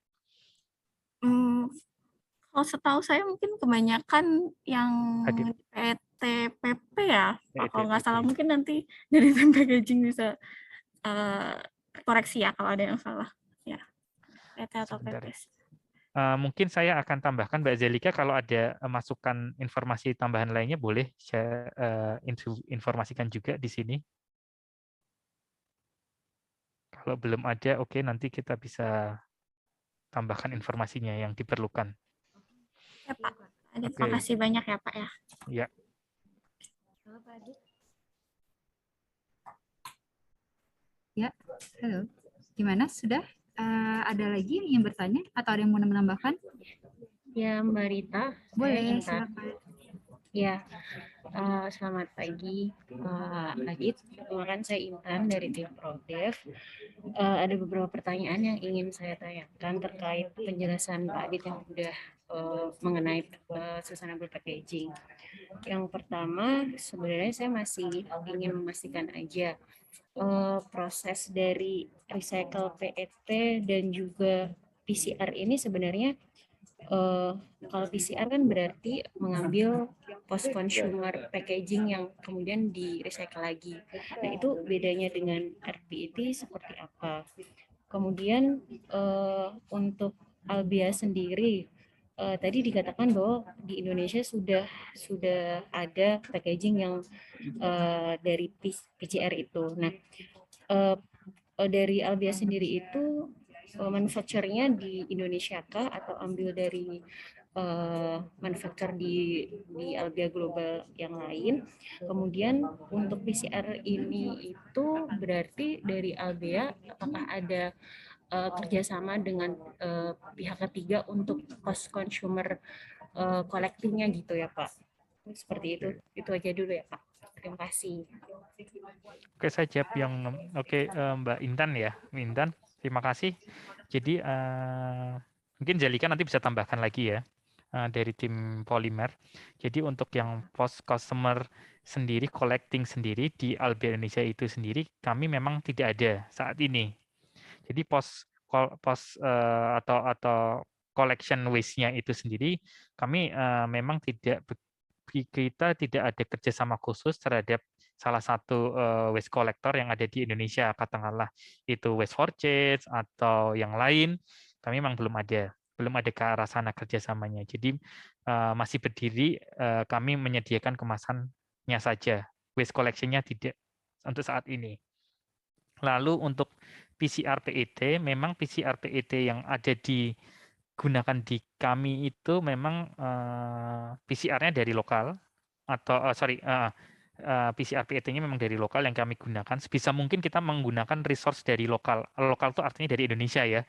S3: Kalau setahu saya mungkin kebanyakan yang PT PP ya, Pak. Kalau nggak salah mungkin nanti dari tim packaging bisa koreksi ya kalau ada yang salah. Ya, PT atau PP.
S1: Mungkin saya akan tambahkan Mbak Zelika, kalau ada masukan informasi tambahan lainnya boleh saya informasikan juga di sini. Kalau belum ada, oke, nanti kita bisa tambahkan informasinya yang diperlukan.
S3: Ya Pak, terima kasih banyak ya Pak ya.
S1: Ya.
S2: Halo Pak Adit. Ya, halo. Gimana? Sudah? Ada lagi yang ingin bertanya atau ada yang mau menambahkan?
S4: Ya, Mbak Rita.
S2: Boleh, silakan.
S4: Ya, selamat pagi Pak Adit. Perkenalkan saya Intan dari tim ProDev. Ada beberapa pertanyaan yang ingin saya tanyakan terkait penjelasan Pak Adit yang sudah mengenai sustainable packaging. Yang pertama, sebenarnya saya masih ingin memastikan aja proses dari recycle PET dan juga PCR ini sebenarnya kalau PCR kan berarti mengambil post consumer packaging yang kemudian di recycle lagi. Nah, itu bedanya dengan RPET seperti apa? Kemudian untuk Albia sendiri tadi dikatakan bahwa di Indonesia sudah ada packaging yang dari PCR itu. Nah, dari Albia sendiri itu manufacturernya di Indonesia kah atau ambil dari manufacturer di Albia Global yang lain? Kemudian untuk PCR ini itu berarti dari Albia apakah ada kerjasama dengan pihak ketiga untuk post consumer collecting-nya gitu ya Pak? Seperti itu aja dulu ya Pak. Terima kasih.
S1: Oke, saya jawab yang Mbak Intan ya, Intan. Terima kasih. Jadi mungkin Zelika nanti bisa tambahkan lagi ya dari tim Polimer. Jadi untuk yang post customer sendiri, collecting sendiri di Albia Indonesia itu sendiri, kami memang tidak ada saat ini. Jadi post atau collection waste-nya itu sendiri, kami memang kita tidak ada kerjasama khusus terhadap salah satu waste collector yang ada di Indonesia, katakanlah itu Waste4Change atau yang lain, kami memang belum ada ke arah sana kerjasamanya. Jadi masih berdiri, kami menyediakan kemasannya saja, waste collection-nya tidak untuk saat ini. Lalu untuk PCR PET, memang PCR PET yang ada digunakan di kami itu memang PCR-nya dari lokal, atau PCR PET-nya memang dari lokal yang kami gunakan. Sebisa mungkin kita menggunakan resource dari lokal. Lokal itu artinya dari Indonesia ya,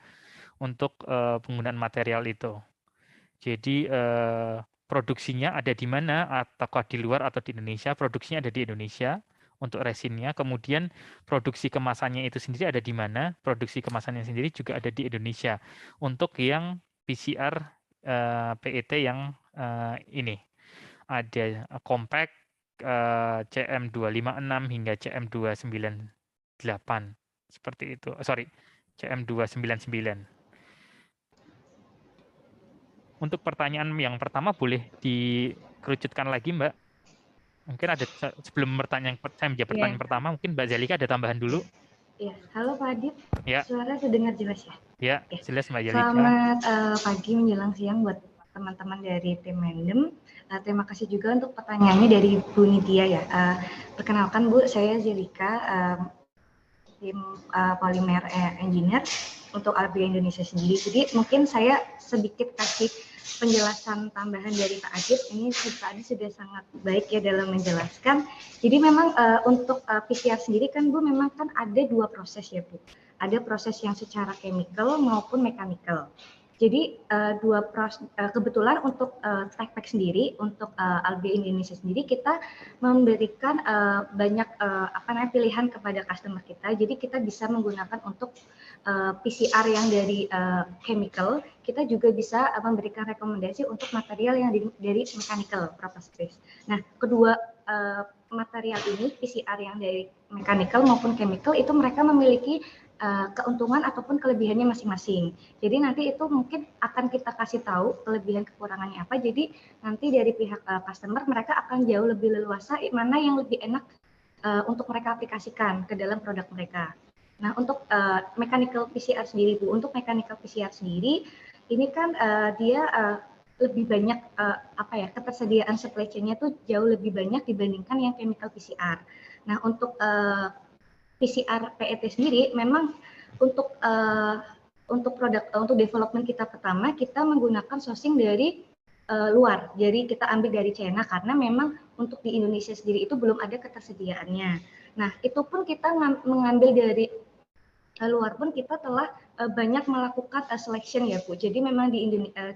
S1: untuk penggunaan material itu. Jadi produksinya ada di mana, ataukah di luar atau di Indonesia? Produksinya ada di Indonesia untuk resinnya. Kemudian produksi kemasannya itu sendiri ada di mana? Produksi kemasannya sendiri juga ada di Indonesia. Untuk yang PCR PET yang ini ada compact CM256 hingga CM298 seperti itu. Sorry, CM299. Untuk pertanyaan yang pertama boleh dikerucutkan lagi, Mbak. Mungkin ada sebelum pertanyaan saya menjawab pertanyaan pertama, mungkin Mbak Zalika ada tambahan dulu.
S5: Ya, halo Pak Adit.
S1: Ya.
S5: Suara terdengar jelas ya?
S1: Ya, jelas Mbak Zalika.
S5: Selamat pagi menjelang siang buat teman-teman dari tim Mendem. Terima kasih juga untuk pertanyaannya dari Bu Nitya ya. Perkenalkan Bu, saya Zalika, tim Polymer Engineer untuk Albea Indonesia sendiri. Jadi mungkin saya sedikit kasih penjelasan tambahan dari Pak Adit. Ini Pak Adit sudah sangat baik ya dalam menjelaskan. Jadi memang untuk PCR sendiri kan Bu memang kan ada dua proses ya Bu. Ada proses yang secara chemical maupun mechanical. Jadi kebetulan untuk Techpack sendiri, untuk Albea Indonesia sendiri kita memberikan banyak pilihan kepada customer kita. Jadi kita bisa menggunakan untuk PCR yang dari chemical, kita juga bisa memberikan rekomendasi untuk material yang dari mechanical process. Nah, kedua material ini PCR yang dari mechanical maupun chemical itu mereka memiliki keuntungan ataupun kelebihannya masing-masing. Jadi nanti itu mungkin akan kita kasih tahu kelebihan kekurangannya apa. Jadi nanti dari pihak customer mereka akan jauh lebih leluasa mana yang lebih enak untuk mereka aplikasikan ke dalam produk mereka. Nah, untuk mechanical PCR sendiri Bu, untuk mechanical PCR sendiri ini kan dia lebih banyak ketersediaan supply chain-nya tuh jauh lebih banyak dibandingkan yang chemical PCR. Nah, untuk PCR PET sendiri memang untuk produk untuk development kita pertama kita menggunakan sourcing dari luar. Jadi kita ambil dari China karena memang untuk di Indonesia sendiri itu belum ada ketersediaannya. Nah, itu pun kita mengambil dari luar pun kita telah banyak melakukan selection ya Bu. Jadi memang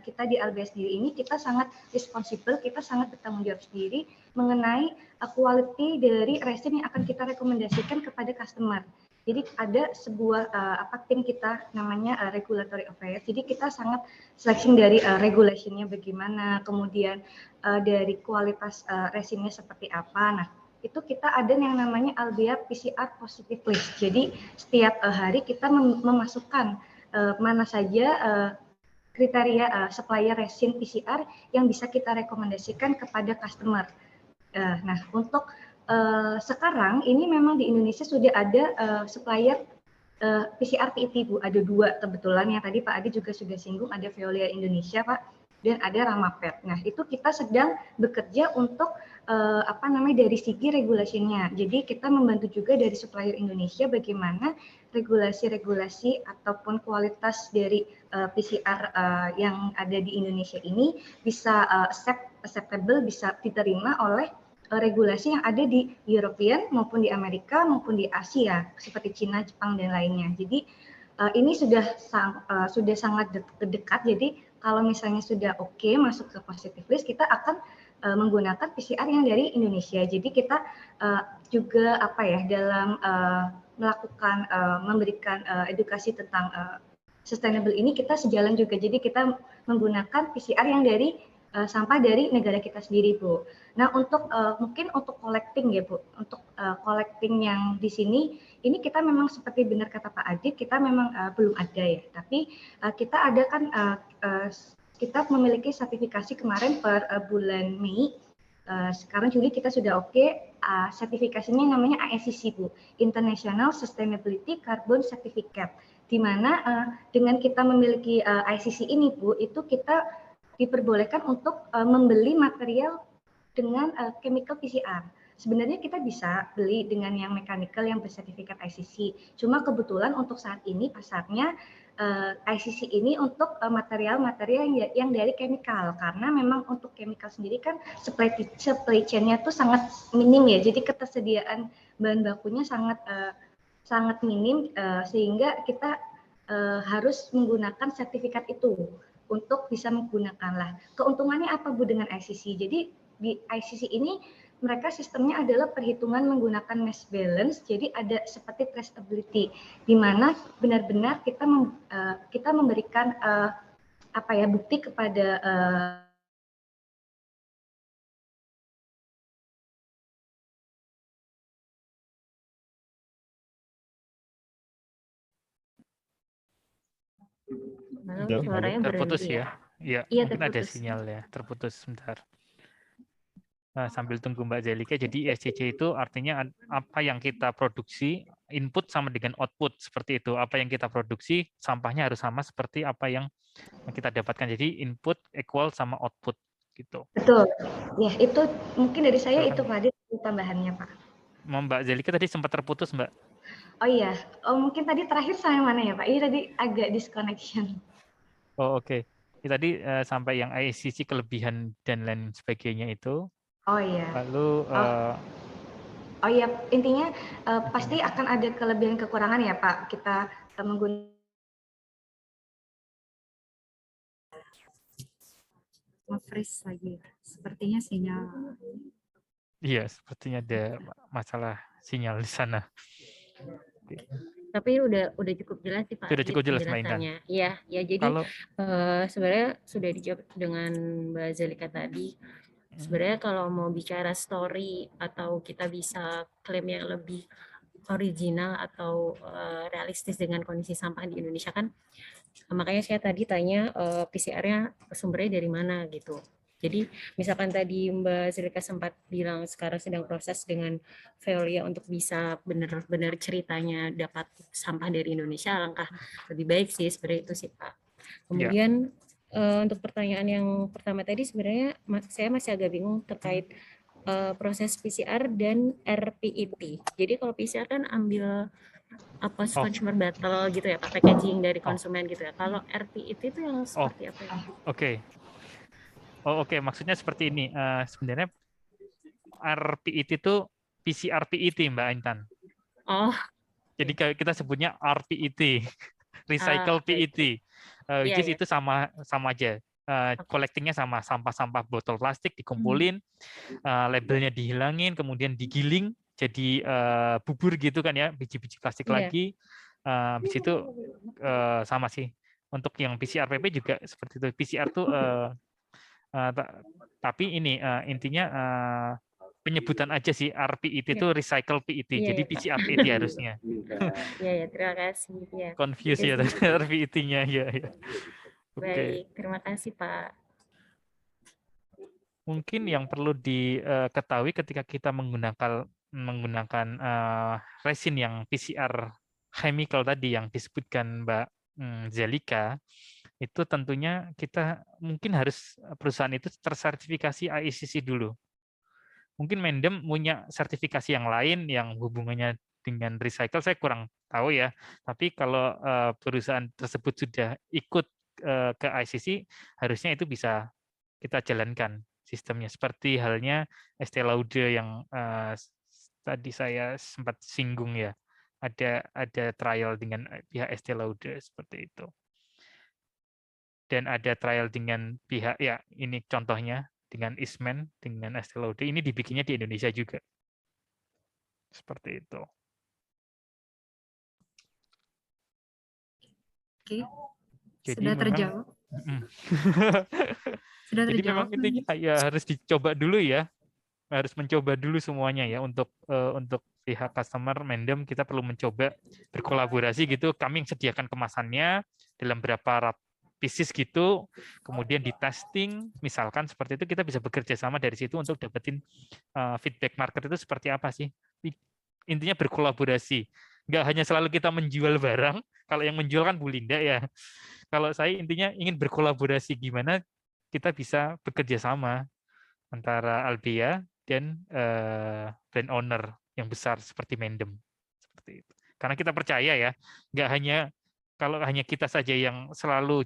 S5: kita di Albea sendiri ini kita sangat responsible, kita sangat bertanggung jawab sendiri mengenai quality dari resin yang akan kita rekomendasikan kepada customer. Jadi ada sebuah tim kita namanya regulatory affairs. Jadi kita sangat selection dari regulationnya bagaimana, kemudian dari kualitas resinnya seperti apa. Nah, itu kita ada yang namanya Albea PCR Positive List. Jadi setiap hari kita memasukkan mana saja kriteria supplier resin PCR yang bisa kita rekomendasikan kepada customer. Nah, untuk sekarang ini memang di Indonesia sudah ada supplier PCR PET Bu, ada dua kebetulan yang tadi Pak Adi juga sudah singgung, ada Veolia Indonesia Pak, dan ada Ramapet. Nah, itu kita sedang bekerja untuk dari segi regulasinya. Jadi kita membantu juga dari supplier Indonesia bagaimana regulasi-regulasi ataupun kualitas dari PCR yang ada di Indonesia ini bisa acceptable, bisa diterima oleh regulasi yang ada di European maupun di Amerika maupun di Asia seperti Cina, Jepang dan lainnya. Jadi ini sudah sangat dekat. Jadi kalau misalnya sudah oke masuk ke positive list, kita akan menggunakan PCR yang dari Indonesia. Jadi kita juga dalam melakukan memberikan edukasi tentang sustainable ini kita sejalan juga. Jadi kita menggunakan PCR yang dari sampah dari negara kita sendiri Bu. Nah, untuk mungkin untuk collecting ya Bu, untuk collecting yang di sini ini kita memang seperti benar kata Pak Adit, kita memang belum ada ya. Tapi kita ada kan kita memiliki sertifikasi kemarin per bulan Mei. Sekarang Juli kita sudah oke. Sertifikasinya namanya ISCC Bu, International Sustainability Carbon Certificate. Di mana dengan kita memiliki ISCC ini Bu, itu kita diperbolehkan untuk membeli material dengan chemical PCR. Sebenarnya kita bisa beli dengan yang mechanical yang bersertifikat ISCC. Cuma kebetulan untuk saat ini pasarnya ISCC ini untuk material-material yang dari chemical, karena memang untuk chemical sendiri kan supply chain-nya tuh sangat minim ya. Jadi ketersediaan bahan bakunya sangat minim sehingga kita harus menggunakan sertifikat itu untuk bisa menggunakan lah. Keuntungannya apa Bu dengan ICC? Jadi di ICC ini mereka sistemnya adalah perhitungan menggunakan mass balance, jadi ada seperti traceability, di mana benar-benar kita memberikan bukti kepada
S4: suaranya
S1: terputus
S4: berhenti
S1: ya. Iya,
S4: Iya,
S1: mungkin ada
S4: terputus.
S1: sinyal ya, terputus sebentar. Sambil tunggu Mbak Zelika, jadi ESCC itu artinya apa yang kita produksi, input sama dengan output, seperti itu. Apa yang kita produksi, sampahnya harus sama seperti apa yang kita dapatkan. Jadi input equal sama output, gitu.
S5: Betul. Ya, itu mungkin dari saya
S1: Silakan.
S5: itu Pak Adit tambahannya Pak.
S1: Mbak Zelika tadi sempat terputus, Mbak.
S5: Oh iya, mungkin tadi terakhir sampai mana ya Pak? Ini tadi agak disconnection.
S1: Oh oke. Tadi sampai yang ICC kelebihan dan lain sebagainya itu.
S5: Oh iya.
S1: Lalu
S5: Oh iya, intinya pasti akan ada kelebihan kekurangan ya Pak. Kita menggunakan
S2: freeze lagi. Sepertinya sinyal.
S1: iya, sepertinya ada masalah sinyal di sana.
S4: Tapi udah cukup jelas sih Pak.
S1: Sudah cukup jelas Mbak Intan.
S4: Iya, ya jadi sebenarnya sudah dijawab dengan Mbak Zelika tadi. Sebenarnya kalau mau bicara story atau kita bisa klaim yang lebih original atau realistis dengan kondisi sampah di Indonesia kan, makanya saya tadi tanya PCR-nya sumbernya dari mana gitu. Jadi misalkan tadi Mbak Zelika sempat bilang sekarang sedang proses dengan Veolia untuk bisa benar-benar ceritanya dapat sampah dari Indonesia, alangkah lebih baik sih sebenarnya itu sih Pak. Kemudian untuk pertanyaan yang pertama tadi sebenarnya saya masih agak bingung terkait proses PCR dan RPET. Jadi kalau PCR kan ambil consumer battle gitu ya Pak, packaging dari konsumen gitu ya. Kalau RPET itu yang seperti apa ya?
S1: Oke. Oke, maksudnya seperti ini. Sebenarnya RPET itu PCR PET, Mbak Intan.
S4: Oh.
S1: Jadi kita sebutnya RPET, recycle PET. Which is itu sama aja. Collectingnya sama, sampah-sampah botol plastik dikumpulin, labelnya dihilangin, kemudian digiling jadi bubur gitu kan ya, biji-biji plastik lagi. Habis itu sama sih. Untuk yang PCR PP juga seperti itu. PCR tuh tapi ini intinya penyebutan aja sih, RPET itu recycle PET, jadi PCR PET harusnya.
S4: Iya, terima kasih. Ya.
S1: Confuse ya RPET-nya ya.
S4: Baik, terima kasih Pak.
S1: Mungkin yang perlu diketahui ketika kita menggunakan resin yang PCR chemical tadi yang disebutkan Mbak Zelika, itu tentunya kita mungkin harus perusahaan itu tersertifikasi ICC dulu. Mungkin Mendem punya sertifikasi yang lain yang hubungannya dengan recycle, saya kurang tahu ya. Tapi kalau perusahaan tersebut sudah ikut ke ICC, harusnya itu bisa kita jalankan sistemnya. Seperti halnya Estée Lauder yang tadi saya sempat singgung ya. Ada trial dengan pihak Estée Lauder seperti itu. Dan ada trial dengan pihak, ya ini contohnya, dengan Eastman, dengan Estée Lauder, ini dibikinnya di Indonesia juga. Seperti itu.
S2: Oke,
S1: jadi
S2: sudah terjawab. Sudah
S1: jadi
S2: terjawab.
S1: memang intinya ya harus dicoba dulu ya. Harus mencoba dulu semuanya ya untuk pihak customer Mendem, kita perlu mencoba berkolaborasi gitu. Kami sediakan kemasannya dalam berapa pieces gitu, kemudian di testing, misalkan seperti itu, kita bisa bekerja sama dari situ untuk dapetin feedback market itu seperti apa sih. Intinya berkolaborasi. Nggak hanya selalu kita menjual barang, kalau yang menjual kan Bu Linda ya. Kalau saya intinya ingin berkolaborasi, gimana kita bisa bekerja sama antara Albea dan brand owner yang besar seperti Mendem. Seperti itu. Karena kita percaya ya, nggak hanya kalau hanya kita saja yang selalu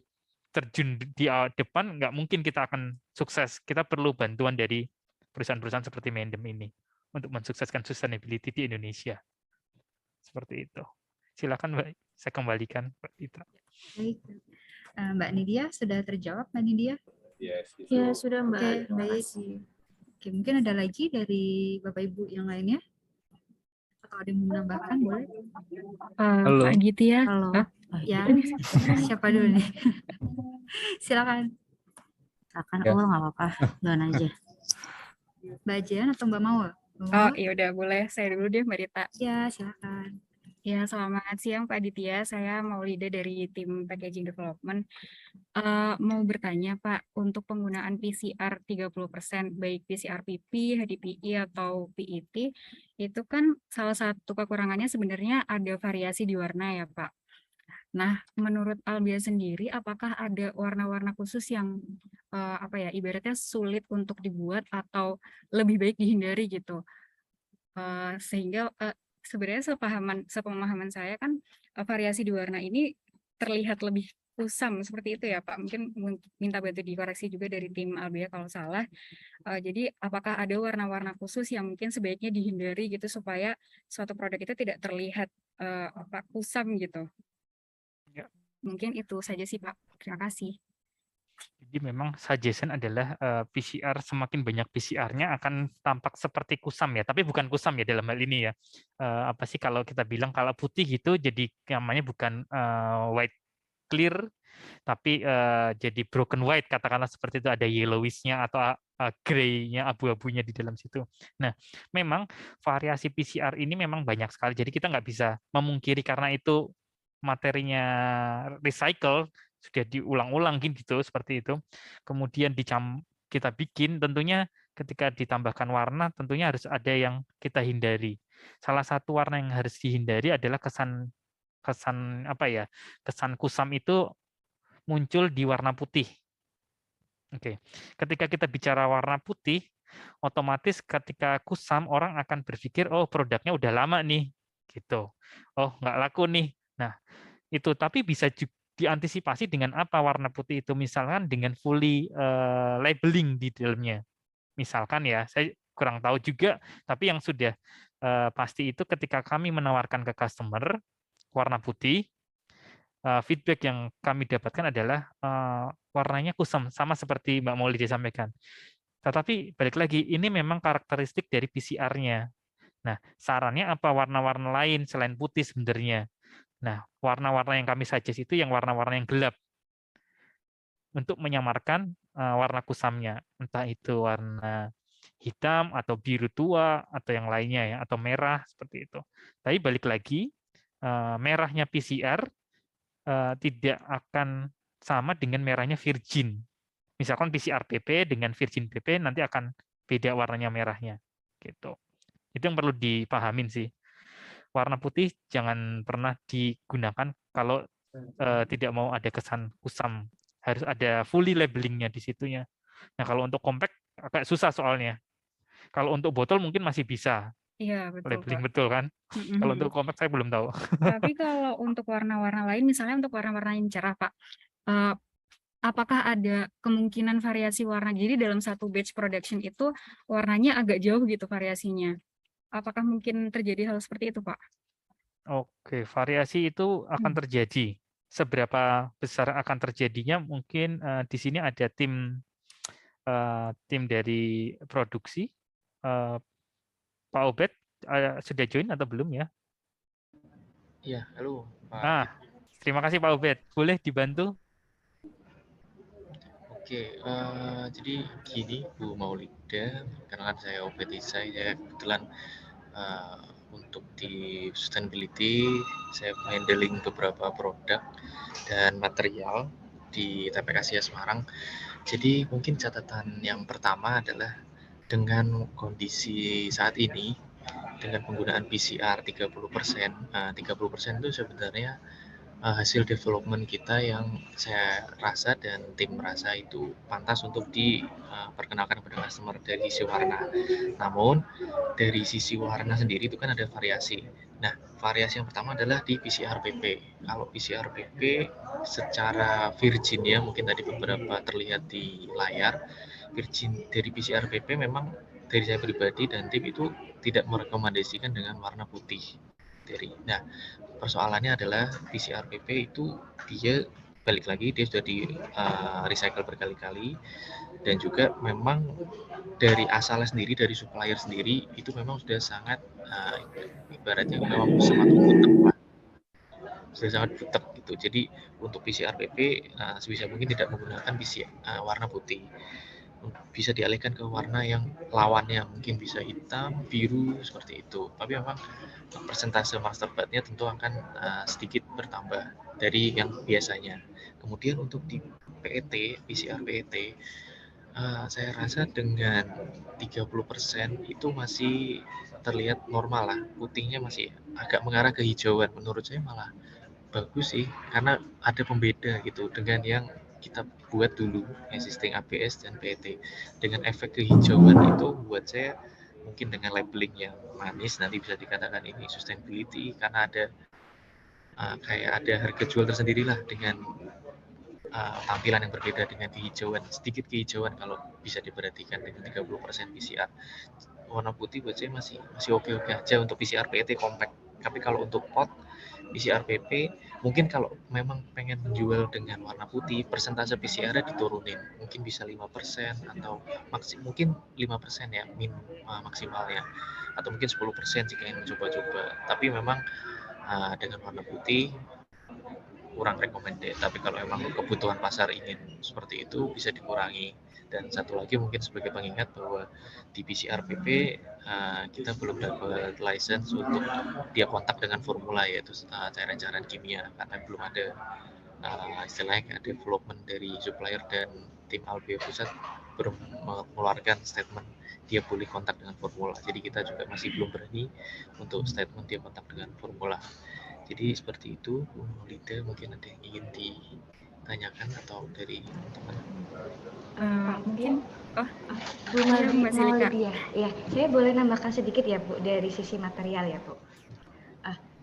S1: terjun di depan, nggak mungkin kita akan sukses. Kita perlu bantuan dari perusahaan-perusahaan seperti Mendem ini untuk mensukseskan sustainability di Indonesia. Seperti itu. Silakan Mbak Saya kembalikan Mbak Dita.
S2: Baik. Mbak Nidia, sudah terjawab Mbak Nidia?
S3: Ya, sudah Mbak.
S2: Oke,
S3: Terima
S2: baik.
S3: kasih.
S2: Oke, mungkin ada lagi dari Bapak Ibu yang lainnya? Atau ada yang mau menambahkan, boleh?
S1: Halo.
S4: Pak Aditya.
S2: Halo. Ya, siapa dulu nih? Silakan.
S6: Silakan,
S1: Ya.
S6: nggak apa-apa, duluan aja.
S2: Mbak Jen atau Mbak Maul?
S7: Oh, iya udah boleh. Saya dulu deh, Mbak Rita.
S2: Ya, silakan.
S7: Ya, selamat siang Pak Aditya. Saya Maulida dari tim Packaging Development. Mau bertanya Pak, untuk penggunaan PCR 30%, baik PCR PP, HDPE, atau PET, itu kan salah satu kekurangannya sebenarnya ada variasi di warna ya Pak. Nah, menurut Albia sendiri, apakah ada warna-warna khusus yang ibaratnya sulit untuk dibuat atau lebih baik dihindari gitu? Sehingga sebenarnya sepemahaman saya kan variasi di warna ini terlihat lebih kusam seperti itu ya Pak. Mungkin minta bantu dikoreksi juga dari tim Albia kalau salah. Jadi apakah ada warna-warna khusus yang mungkin sebaiknya dihindari gitu supaya suatu produk itu tidak terlihat kusam gitu?
S1: Ya.
S7: Mungkin itu saja sih Pak. Terima kasih.
S1: Jadi memang suggestion adalah PCR semakin banyak PCR-nya akan tampak seperti kusam ya, tapi bukan kusam ya dalam hal ini ya. Apa sih kalau kita bilang kalau putih gitu jadi namanya bukan white clear, tapi jadi broken white, katakanlah seperti itu, ada yellowish-nya atau gray-nya, abu-abunya di dalam situ. Nah, memang variasi PCR ini memang banyak sekali, jadi kita nggak bisa memungkiri karena itu materinya recycle, sudah diulang-ulang gitu seperti itu. Kemudian kita bikin, tentunya ketika ditambahkan warna tentunya harus ada yang kita hindari. Salah satu warna yang harus dihindari adalah kesan kusam itu muncul di warna putih. Oke. Ketika kita bicara warna putih, otomatis ketika kusam orang akan berpikir oh produknya udah lama nih gitu. Oh, nggak laku nih. Nah, itu tapi bisa diantisipasi dengan apa warna putih itu, misalkan dengan fully labeling di dalamnya. Misalkan ya, saya kurang tahu juga, tapi yang sudah pasti itu ketika kami menawarkan ke customer warna putih, feedback yang kami dapatkan adalah warnanya kusam, sama seperti Mbak Maulida sampaikan. Tetapi balik lagi, ini memang karakteristik dari PCR-nya. Nah, sarannya apa warna-warna lain selain putih sebenarnya? Nah, warna-warna yang kami suggest itu yang warna-warna yang gelap untuk menyamarkan warna kusamnya, entah itu warna hitam atau biru tua atau yang lainnya ya, atau merah seperti itu. Tapi balik lagi, merahnya PCR tidak akan sama dengan merahnya virgin. Misalkan PCR PP dengan virgin PP nanti akan beda warnanya merahnya, gitu. Itu yang perlu dipahamin sih. Warna putih jangan pernah digunakan kalau tidak mau ada kesan kusam. Harus ada fully labeling-nya di situnya. Nah, kalau untuk compact agak susah soalnya. Kalau untuk botol mungkin masih bisa.
S7: Iya, betul
S1: Labeling
S7: Pak.
S1: betul kan? Kalau untuk compact saya belum tahu.
S7: Tapi kalau untuk warna-warna lain, misalnya untuk warna-warna yang cerah Pak, apakah ada kemungkinan variasi warna? Jadi dalam satu batch production itu warnanya agak jauh gitu variasinya. Apakah mungkin terjadi hal seperti itu, Pak?
S1: Oke, variasi itu akan terjadi. Seberapa besar akan terjadinya mungkin di sini ada tim dari produksi. Pak Obed sudah join atau belum ya?
S8: Iya, halo Pak.
S1: Terima kasih Pak Obed. Boleh dibantu?
S8: Oke, jadi gini Bu Maulida, karena kan saya Obed Isai, saya kebetulan untuk di sustainability saya handling beberapa produk dan material di TPK Asia Semarang. Jadi mungkin catatan yang pertama adalah dengan kondisi saat ini dengan penggunaan PCR 30%, 30% itu sebenarnya hasil development kita yang saya rasa dan tim merasa itu pantas untuk diperkenalkan kepada customer dari sisi warna. Namun dari sisi warna sendiri itu kan ada variasi. Nah, variasi yang pertama adalah di PCR PP. Kalau PCR PP secara virgin ya, mungkin tadi beberapa terlihat di layar, virgin dari PCR PP memang dari saya pribadi dan tim itu tidak merekomendasikan dengan warna putih. materi. Nah, persoalannya adalah PCR-PP itu dia balik lagi dia sudah di recycle berkali-kali, dan juga memang dari asalnya sendiri, dari supplier sendiri itu memang sudah sangat ibaratnya memang semakin butek lah, sudah sangat butek gitu. Jadi untuk PCR-PP sebisa mungkin tidak menggunakan warna putih, bisa dialihkan ke warna yang lawannya, mungkin bisa hitam, biru, seperti itu. Tapi memang persentase master batnya tentu akan sedikit bertambah dari yang biasanya. Kemudian untuk di PET, PCR PET, saya rasa dengan 30% itu masih terlihat normal lah, putihnya masih agak mengarah ke hijauan. Menurut saya malah bagus sih, karena ada pembeda gitu dengan yang kita buat dulu, existing ABS dan PET. Dengan efek kehijauan itu buat saya mungkin dengan labeling yang manis nanti bisa dikatakan ini sustainability, karena ada kayak ada harga jual tersendiri lah dengan tampilan yang berbeda dengan kehijauan, sedikit kehijauan kalau bisa diperhatikan dengan 30% PCR. Warna putih buat saya masih oke-oke aja untuk PCR PET compact. Tapi kalau untuk pot PCR PP, mungkin kalau memang pengen menjual dengan warna putih, persentase PCR-nya diturunin, mungkin bisa 5% atau mungkin 5% ya maksimalnya, atau mungkin 10% jika ingin mencoba-coba. Tapi memang dengan warna putih kurang recommended. Tapi kalau memang kebutuhan pasar ingin seperti itu, bisa dikurangi. Dan satu lagi mungkin sebagai pengingat bahwa di PCR PP kita belum dapat license untuk dia kontak dengan formula, yaitu cairan-cairan kimia, karena belum ada istilahnya development dari supplier, dan tim Albea pusat belum mengeluarkan statement dia boleh kontak dengan formula. Jadi kita juga masih belum berani untuk statement dia kontak dengan formula. Jadi seperti itu, Bu Lida, mungkin ada yang ingin ditanyakan atau dari teman-teman?
S7: Mungkin
S5: Bu Maulidia, ya, saya boleh nambahkan sedikit ya Bu dari sisi material ya Bu.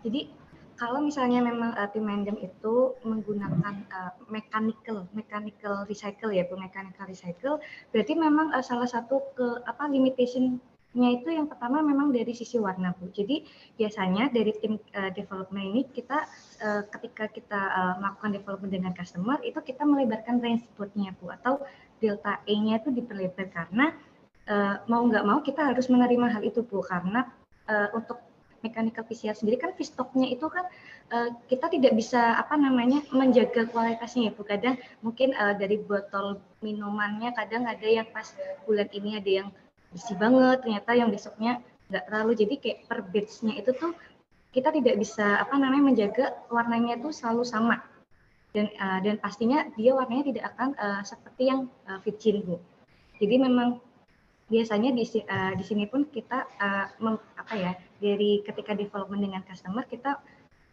S5: Jadi kalau misalnya memang tim Mendem itu menggunakan mechanical recycle ya Bu, mechanical recycle, berarti memang salah satu limitation-nya itu yang pertama memang dari sisi warna Bu. Jadi biasanya dari tim development ini kita ketika kita melakukan development dengan customer itu kita melebarkan range board-nya Bu, atau delta E-nya itu diperlebar, karena mau nggak mau kita harus menerima hal itu Bu, karena untuk mechanical PCR sendiri kan feedstocknya itu kan kita tidak bisa menjaga kualitasnya ya Bu. Kadang mungkin dari botol minumannya kadang ada yang pas bulan ini ada yang bersih banget, ternyata yang besoknya nggak terlalu. Jadi kayak per batch-nya itu tuh kita tidak bisa menjaga warnanya itu selalu sama. Dan pastinya dia warnanya tidak akan seperti yang virgin Bu. Jadi memang biasanya di sini pun kita dari ketika development dengan customer, kita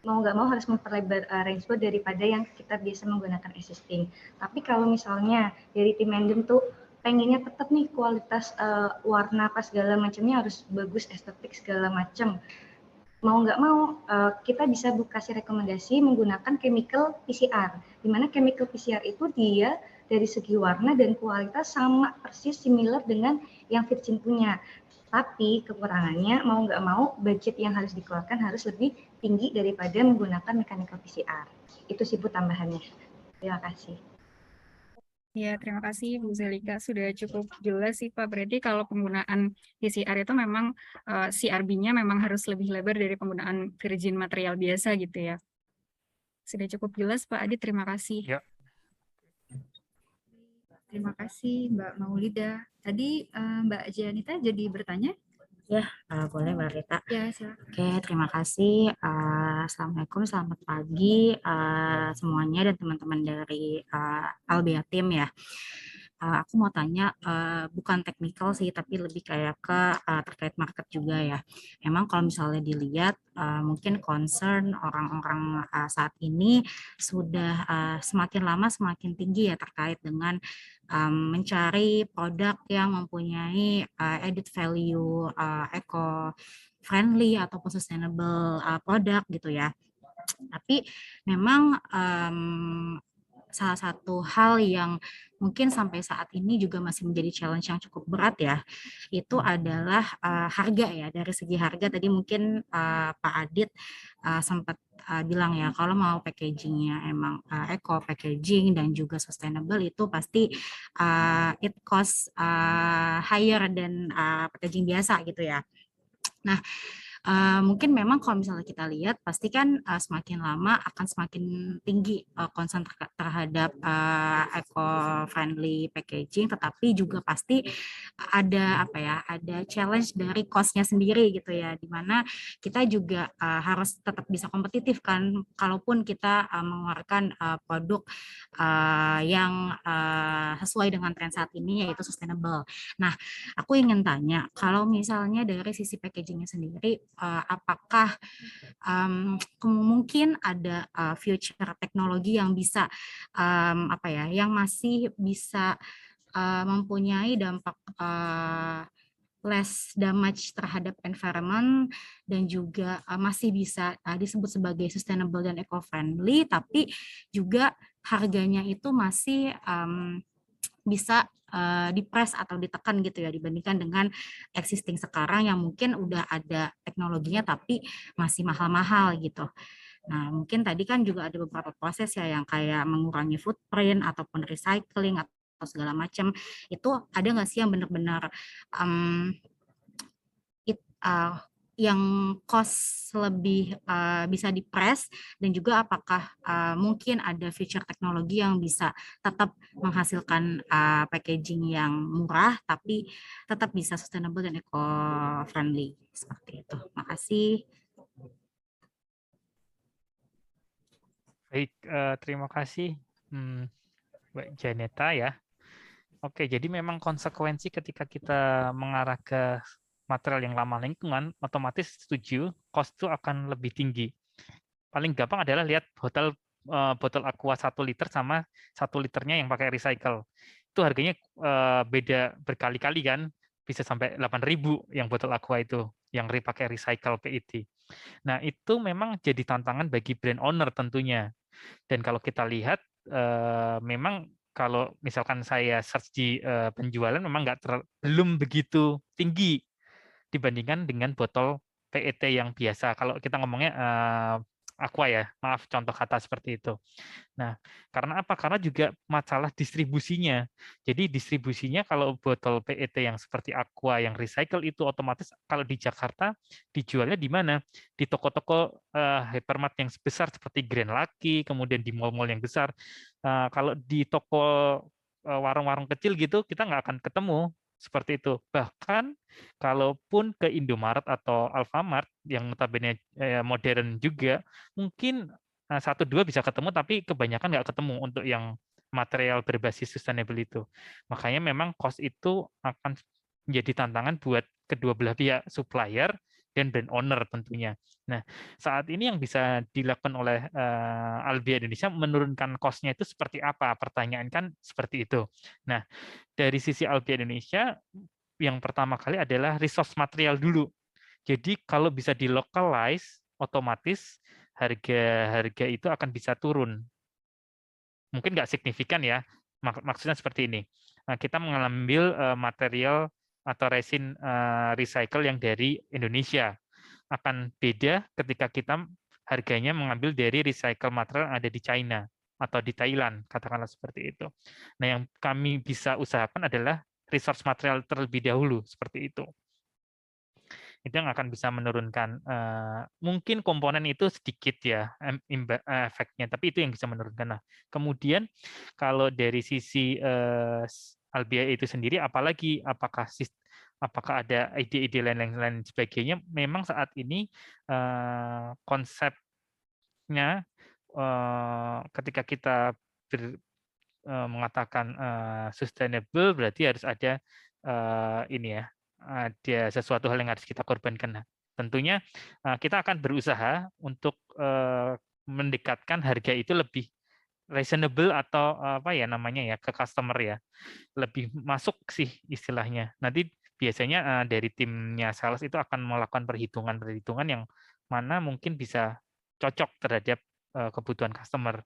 S5: mau nggak mau harus memperlebar range board daripada yang kita biasa menggunakan existing. Tapi kalau misalnya dari tim Mendem tuh pengennya tetap nih kualitas warna pas segala macamnya harus bagus, estetik segala macam, mau nggak mau kita bisa kasih rekomendasi menggunakan chemical PCR, di mana chemical PCR itu dia dari segi warna dan kualitas sama persis similar dengan yang virgin punya. Tapi kekurangannya mau nggak mau budget yang harus dikeluarkan harus lebih tinggi daripada menggunakan mechanical PCR. Itu sih Bu tambahannya. Terima kasih.
S7: Ya, terima kasih Bu Zelika, sudah cukup jelas sih Pak. Berarti kalau penggunaan PCR itu memang CRB-nya memang harus lebih lebar dari penggunaan virgin material biasa gitu ya. Sudah cukup jelas Pak Adit, terima kasih.
S1: Ya.
S2: Terima kasih Mbak Maulida. Tadi Mbak Janita jadi bertanya?
S6: Ya, boleh Mbak Rita.
S2: Ya, silakan.
S6: Oke, terima kasih. Assalamualaikum, selamat pagi semuanya dan teman-teman dari Albea Team ya. Aku mau tanya, bukan teknikal sih, tapi lebih kayak ke terkait market juga ya. Memang kalau misalnya dilihat, mungkin concern orang-orang saat ini sudah semakin lama semakin tinggi ya terkait dengan mencari produk yang mempunyai added value, eco-friendly ataupun sustainable produk gitu ya. Tapi memang salah satu hal yang mungkin sampai saat ini juga masih menjadi challenge yang cukup berat ya, itu adalah harga ya. Dari segi harga tadi mungkin Pak Adit sempat bilang ya, kalau mau packagingnya emang eco packaging dan juga sustainable itu pasti it cost higher than packaging biasa gitu ya. Nah, mungkin memang kalau misalnya kita lihat pasti kan semakin lama akan semakin tinggi concern terhadap eco-friendly packaging, tetapi juga pasti ada apa ya, ada challenge dari cost-nya sendiri gitu ya, dimana kita juga harus tetap bisa kompetitif kan, kalaupun kita mengeluarkan produk yang sesuai dengan tren saat ini yaitu sustainable. Nah, aku ingin tanya, kalau misalnya dari sisi packagingnya sendiri, apakah mungkin ada future teknologi yang bisa apa ya, yang masih bisa mempunyai dampak less damage terhadap environment dan juga masih bisa disebut sebagai sustainable dan eco-friendly, tapi juga harganya itu masih bisa dipres atau ditekan gitu ya, dibandingkan dengan existing sekarang yang mungkin udah ada teknologinya tapi masih mahal-mahal gitu. Nah, mungkin tadi kan juga ada beberapa proses ya yang kayak mengurangi footprint ataupun recycling atau segala macam. Itu ada nggak sih yang benar-benar yang cost lebih bisa dipres, dan juga apakah mungkin ada feature teknologi yang bisa tetap menghasilkan packaging yang murah tapi tetap bisa sustainable dan eco-friendly seperti itu. Makasih.
S1: Baik, terima kasih Mbak Janeta ya. Oke, jadi memang konsekuensi ketika kita mengarah ke material yang ramah lingkungan, otomatis setuju, cost itu akan lebih tinggi. Paling gampang adalah lihat botol aqua 1 liter sama 1 liternya yang pakai recycle. Itu harganya beda berkali-kali kan, bisa sampai 8.000 yang botol aqua itu, yang pakai recycle PET. Nah, itu memang jadi tantangan bagi brand owner tentunya. Dan kalau kita lihat, memang kalau misalkan saya search di penjualan memang belum begitu tinggi dibandingkan dengan botol PET yang biasa. Kalau kita ngomongnya aqua ya, maaf contoh kata seperti itu. Nah, karena apa? Karena juga masalah distribusinya. Jadi distribusinya kalau botol PET yang seperti aqua yang recycle itu otomatis kalau di Jakarta dijualnya di mana? Di toko-toko hypermart yang besar seperti Grand Lucky, kemudian di mall-mall yang besar. Kalau di toko warung-warung kecil gitu kita nggak akan ketemu seperti itu. Bahkan kalaupun ke Indomaret atau Alfamart yang notabene modern juga, mungkin 1-2 bisa ketemu, tapi kebanyakan nggak ketemu untuk yang material berbasis sustainable itu. Makanya memang cost itu akan menjadi tantangan buat kedua belah pihak, supplier dan brand owner tentunya. Nah, saat ini yang bisa dilakukan oleh Albia Indonesia menurunkan cost-nya itu seperti apa? Pertanyaan kan seperti itu. Nah, dari sisi Albia Indonesia, yang pertama kali adalah resource material dulu. Jadi kalau bisa di-localize, otomatis harga itu akan bisa turun. Mungkin nggak signifikan ya, maksudnya seperti ini. Kita mengambil material atau resin recycle yang dari Indonesia. Akan beda ketika kita harganya mengambil dari recycle material yang ada di China atau di Thailand, katakanlah seperti itu. Nah, yang kami bisa usahakan adalah resource material terlebih dahulu, seperti itu. Itu yang akan bisa menurunkan, mungkin komponen itu sedikit ya efeknya, tapi itu yang bisa menurunkan. Nah, kemudian kalau dari sisi Albia itu sendiri, apalagi apakah ada ide-ide lain sebagainya, memang saat ini konsepnya ketika kita mengatakan sustainable berarti harus ada ini ya, ada sesuatu hal yang harus kita korbankan. Nah, tentunya kita akan berusaha untuk mendekatkan harga itu lebih reasonable atau apa ya namanya ya, ke customer ya, lebih masuk sih istilahnya. Nanti biasanya dari timnya sales itu akan melakukan perhitungan yang mana mungkin bisa cocok terhadap kebutuhan customer.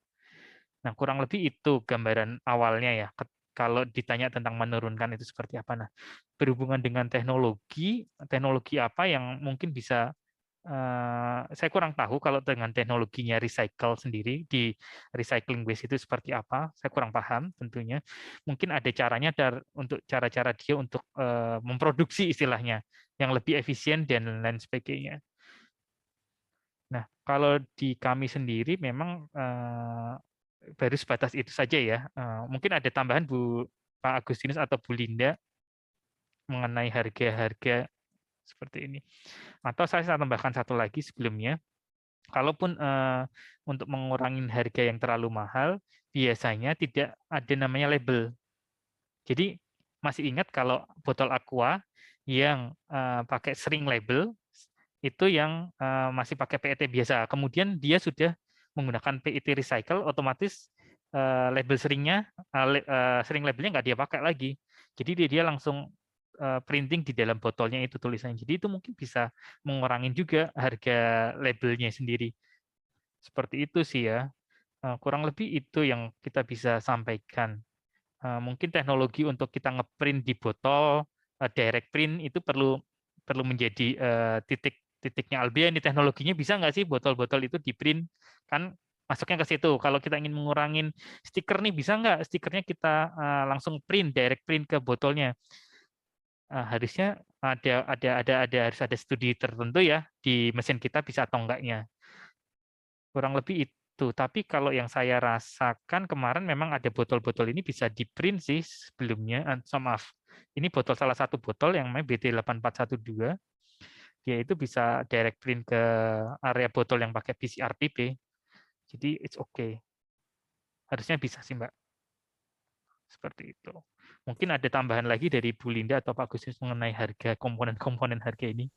S1: Nah, kurang lebih itu gambaran awalnya ya. Kalau ditanya tentang menurunkan itu seperti apa. Nah, berhubungan dengan teknologi apa yang mungkin bisa saya kurang tahu kalau dengan teknologinya recycle sendiri di recycling waste itu seperti apa. Saya kurang paham tentunya. Mungkin ada caranya untuk cara-cara dia untuk memproduksi istilahnya yang lebih efisien dan lain sebagainya. Nah, kalau di kami sendiri memang baru sebatas itu saja ya. Mungkin ada tambahan Pak Agustinus atau Bu Linda mengenai harga-harga seperti ini. Atau saya tambahkan satu lagi sebelumnya. Kalaupun untuk mengurangi harga yang terlalu mahal, biasanya tidak ada namanya label. Jadi masih ingat kalau botol aqua yang pakai sering label itu yang masih pakai PET biasa. Kemudian dia sudah menggunakan PET recycle, otomatis label sering labelnya nggak dia pakai lagi. Jadi dia langsung printing di dalam botolnya itu tulisannya. Jadi itu mungkin bisa mengurangi juga harga labelnya sendiri. Seperti itu sih ya. Kurang lebih itu yang kita bisa sampaikan. Mungkin teknologi untuk kita ngeprint di botol, direct print itu perlu menjadi titiknya Albea. Ini teknologinya bisa nggak sih botol-botol itu di print? Kan masuknya ke situ. Kalau kita ingin mengurangin stiker nih, bisa nggak stikernya kita langsung print, direct print ke botolnya? Harusnya harus ada studi tertentu ya di mesin kita bisa atau enggaknya. Kurang lebih itu. Tapi kalau yang saya rasakan kemarin memang ada botol-botol ini bisa di-print sih sebelumnya. Maaf, ini salah satu botol yang namanya BT8412. Dia itu bisa direct print ke area botol yang pakai PCR-PP. Jadi it's okay. Harusnya bisa sih, Mbak. Seperti itu. Mungkin ada tambahan lagi dari Bu Linda atau Pak Agustinus mengenai harga komponen-komponen harga ini.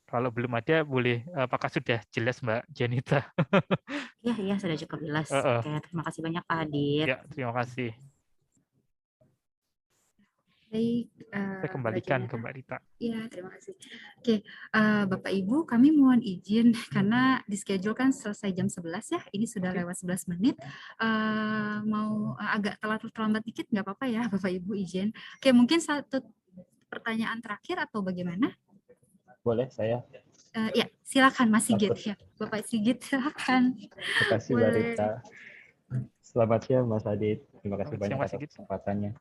S1: Kalau belum ada, boleh. Apakah sudah jelas, Mbak Janita?
S6: Iya, sudah cukup jelas. Oke, terima kasih banyak Pak Adit.
S1: Ya, terima kasih.
S2: Baik,
S1: saya kembalikan ke Mbak Rita.
S2: Iya, terima kasih. Oke, Bapak Ibu, kami mohon izin karena di schedule kan selesai jam 11 ya, ini sudah lewat 11 menit. Mau agak terlambat dikit, nggak apa-apa ya Bapak Ibu izin. Oke, mungkin satu pertanyaan terakhir atau bagaimana?
S9: Boleh saya?
S2: Ya, silakan Mas Sigit. Ya, Bapak Sigit, silakan.
S9: Terima kasih Mbak Rita. Selamat siang Mas Adit. Terima kasih banyak atas kesempatannya.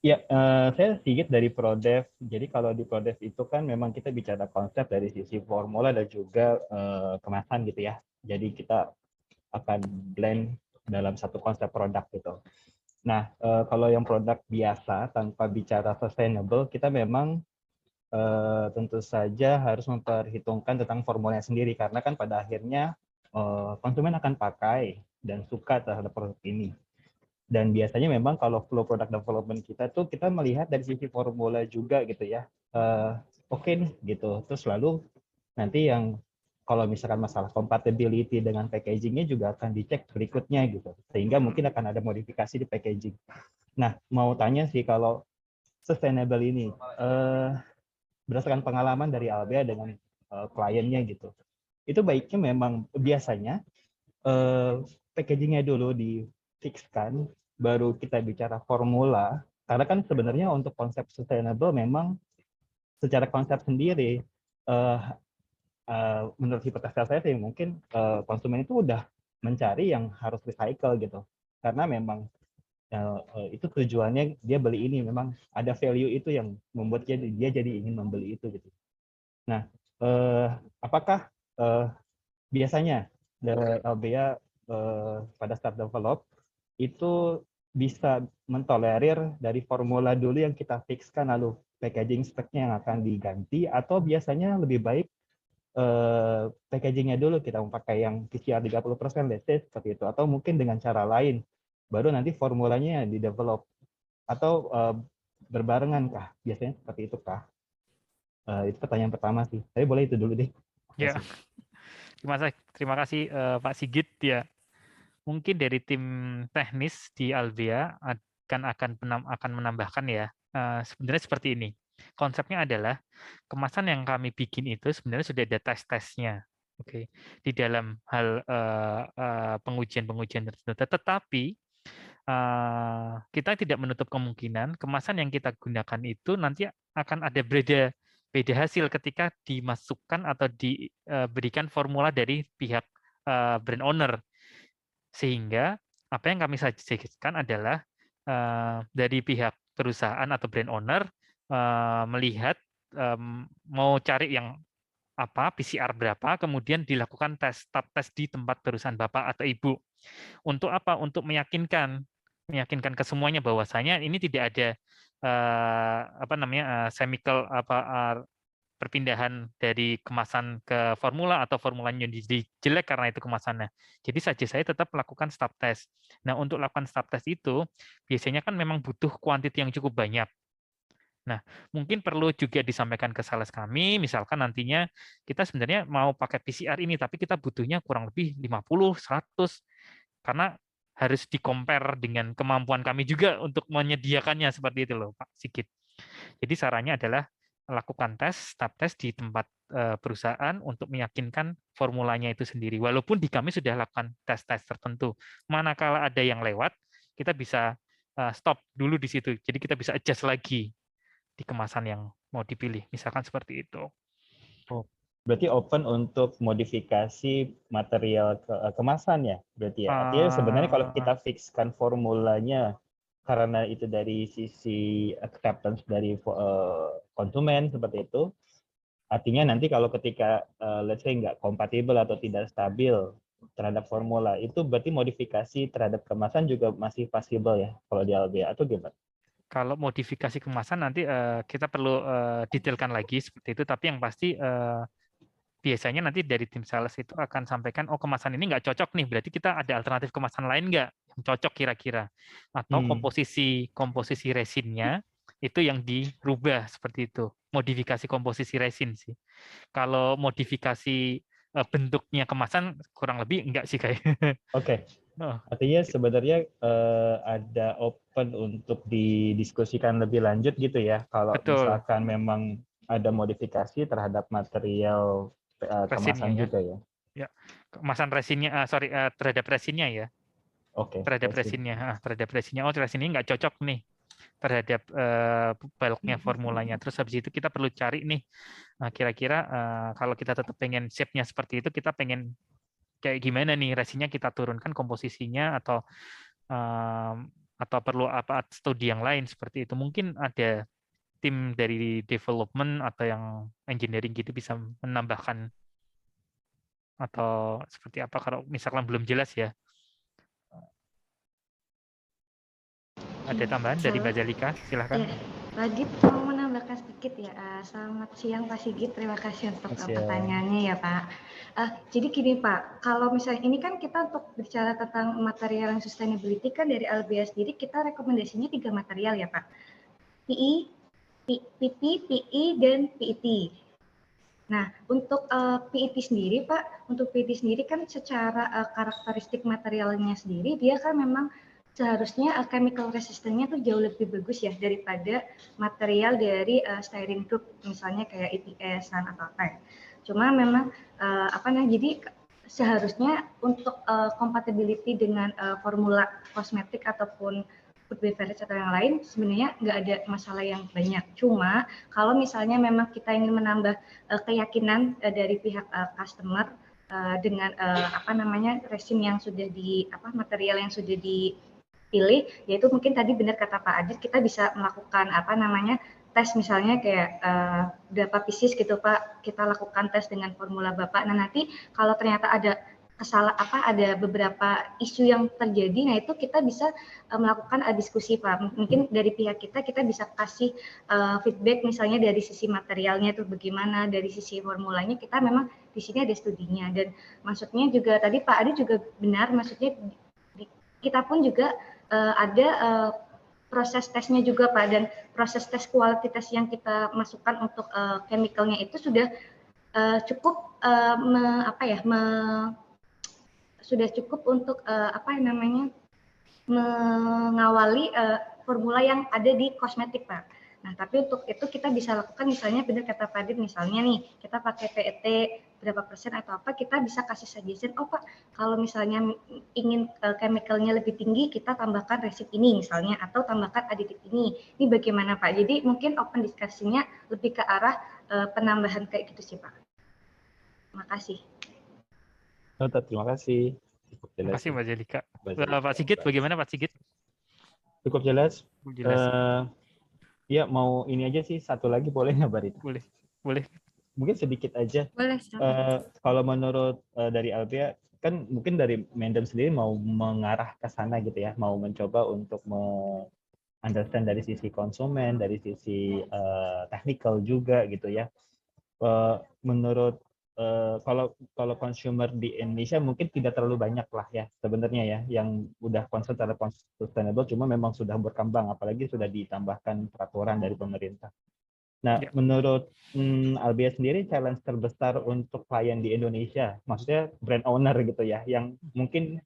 S9: Ya, saya Sigit dari Prodev. Jadi kalau di Prodev itu kan memang kita bicara konsep dari sisi formula dan juga kemasan gitu ya. Jadi kita akan blend dalam satu konsep produk gitu. Nah, kalau yang produk biasa tanpa bicara sustainable, kita memang tentu saja harus memperhitungkan tentang formulanya sendiri karena kan pada akhirnya konsumen akan pakai dan suka terhadap produk ini. Dan biasanya memang kalau flow product development kita tuh kita melihat dari sisi formula juga gitu ya. Oke nih gitu. Terus lalu nanti yang kalau misalkan masalah compatibility dengan packagingnya juga akan dicek berikutnya gitu. Sehingga mungkin akan ada modifikasi di packaging. Nah, mau tanya sih kalau sustainable ini, berdasarkan pengalaman dari Albea dengan kliennya gitu. Itu baiknya memang biasanya packagingnya dulu di-fixkan, baru kita bicara formula, karena kan sebenarnya untuk konsep sustainable memang secara konsep sendiri, menurut hipotesis saya sih mungkin konsumen itu udah mencari yang harus recycle gitu, karena memang itu tujuannya dia beli ini, memang ada value itu yang membuat dia jadi ingin membeli itu gitu. Nah, apakah biasanya dari Albea pada start develop itu bisa mentolerir dari formula dulu yang kita fixkan lalu packaging speknya yang akan diganti, atau biasanya lebih baik packagingnya dulu kita pakai yang PCR 30% let's say seperti itu, atau mungkin dengan cara lain baru nanti formulanya di develop, atau berbarengan kah? Biasanya seperti itu kah? Itu pertanyaan pertama sih. Tapi boleh itu dulu deh.
S1: Ya, terima kasih Pak Sigit ya. Mungkin dari tim teknis di Albea akan menambahkan ya. Sebenarnya seperti ini. Konsepnya adalah kemasan yang kami bikin itu sebenarnya sudah ada tes-tesnya. Oke, di dalam hal pengujian-pengujian tertentu. Tetapi kita tidak menutup kemungkinan kemasan yang kita gunakan itu nanti akan ada beda hasil ketika dimasukkan atau diberikan formula dari pihak brand owner. Sehingga apa yang kami suggestkan adalah dari pihak perusahaan atau brand owner melihat mau cari yang PCR berapa, kemudian dilakukan tab tes di tempat perusahaan Bapak atau Ibu. Untuk apa? Untuk meyakinkan ke semuanya bahwasanya ini tidak ada chemical perpindahan dari kemasan ke formula atau formulanya jadi jelek karena itu kemasannya. Jadi saya tetap melakukan step test. Nah, untuk lakukan step test itu biasanya kan memang butuh kuantiti yang cukup banyak. Nah, mungkin perlu juga disampaikan ke sales kami, misalkan nantinya kita sebenarnya mau pakai PCR ini, tapi kita butuhnya kurang lebih 50, 100, karena harus di-compare dengan kemampuan kami juga untuk menyediakannya, seperti itu loh, Pak Sigit. Jadi sarannya adalah lakukan step test di tempat perusahaan untuk meyakinkan formulanya itu sendiri. Walaupun di kami sudah lakukan tes-tes tertentu. Manakala ada yang lewat, kita bisa stop dulu di situ. Jadi kita bisa adjust lagi di kemasan yang mau dipilih. Misalkan seperti itu.
S9: Oh, berarti open untuk modifikasi material kemasan ya? Berarti ya. Artinya sebenarnya kalau kita fixkan formulanya karena itu dari sisi acceptance dari konsumen seperti itu, artinya nanti kalau ketika let's say nggak kompatibel atau tidak stabil terhadap formula, itu berarti modifikasi terhadap kemasan juga masih possible ya kalau di LBA atau gimana?
S1: Kalau modifikasi kemasan nanti kita perlu detailkan lagi seperti itu, tapi yang pasti biasanya nanti dari tim sales itu akan sampaikan, oh kemasan ini nggak cocok nih, berarti kita ada alternatif kemasan lain nggak yang cocok kira-kira, atau komposisi resinnya itu yang dirubah seperti itu, modifikasi komposisi resin sih. Kalau modifikasi bentuknya kemasan kurang lebih enggak sih kayak.
S9: Oke. Artinya sebenarnya ada open untuk didiskusikan lebih lanjut gitu ya, kalau misalkan memang ada modifikasi terhadap material kemasan juga ya.
S1: Ya, kemasan resinnya, terhadap resinnya ya.
S9: Oke.
S1: Terhadap resinnya, oh resin ini nggak cocok nih terhadap bulknya formulanya. Terus habis itu kita perlu cari nih, kira-kira kalau kita tetap pengen shape-nya seperti itu, kita pengen kayak gimana nih resinnya kita turunkan komposisinya atau perlu apa studi yang lain seperti itu. Mungkin ada tim dari development atau yang engineering gitu bisa menambahkan atau seperti apa kalau misalkan belum jelas ya. Ada tambahan dari Mbak Zalika, silahkan.
S5: Ya, Pak Sigit mau menambahkan sedikit ya. Selamat siang Pak Sigit, terima kasih untuk pertanyaannya ya Pak. Jadi gini Pak, kalau misalnya ini kan kita untuk bicara tentang material yang sustainability kan dari LBA sendiri kita rekomendasinya 3 material ya Pak. PE, PP, PE, dan PET. Nah, untuk PET sendiri Pak, untuk PET sendiri kan secara karakteristik materialnya sendiri dia kan memang seharusnya chemical resistance-nya tuh jauh lebih bagus ya daripada material dari styrene group misalnya kayak EPS atau apa. Cuma memang jadi seharusnya untuk compatibility dengan formula kosmetik ataupun food beverage atau yang lain sebenarnya nggak ada masalah yang banyak. Cuma kalau misalnya memang kita ingin menambah keyakinan dari pihak customer dengan resin yang sudah material yang sudah dipilih, yaitu mungkin tadi benar kata Pak Adit, kita bisa melakukan tes misalnya kayak berapa pieces gitu Pak, kita lakukan tes dengan formula Bapak. Nah nanti kalau ternyata ada ada beberapa isu yang terjadi, nah itu kita bisa melakukan diskusi Pak. Mungkin dari pihak kita bisa kasih feedback misalnya dari sisi materialnya itu bagaimana, dari sisi formulanya kita memang di sini ada studinya, dan maksudnya juga tadi Pak Adi juga benar, maksudnya kita pun juga ada proses tesnya juga Pak, dan proses tes kualitas yang kita masukkan untuk chemicalnya itu sudah cukup sudah cukup untuk mengawali formula yang ada di kosmetik Pak. Nah tapi untuk itu kita bisa lakukan misalnya benar kata Pak Adit, misalnya nih kita pakai PET berapa persen atau apa, kita bisa kasih suggestion, oh Pak, kalau misalnya ingin chemicalnya lebih tinggi, kita tambahkan resin ini misalnya, atau tambahkan aditif ini bagaimana Pak? Jadi mungkin open diskusinya lebih ke arah penambahan kayak gitu sih Pak. Terima kasih.
S9: Terima kasih.
S1: Terima kasih Mbak Zelika. Pak Sigit, bagaimana Pak Sigit?
S9: Cukup jelas.
S1: Jelas.
S9: Ya, mau ini aja sih, satu lagi boleh nggak, Barita?
S1: Boleh.
S9: Mungkin sedikit aja.
S2: Boleh.
S9: Kalau menurut dari Albea, kan mungkin dari Mendem sendiri mau mengarah ke sana gitu ya, mau mencoba untuk understand dari sisi konsumen, dari sisi technical juga gitu ya. Menurut kalau consumer di Indonesia mungkin tidak terlalu banyak lah ya sebenarnya ya yang udah concern terhadap sustainable, cuma memang sudah berkembang, apalagi sudah ditambahkan peraturan dari pemerintah. Nah, menurut Albea sendiri challenge terbesar untuk klien di Indonesia, maksudnya brand owner gitu ya, yang mungkin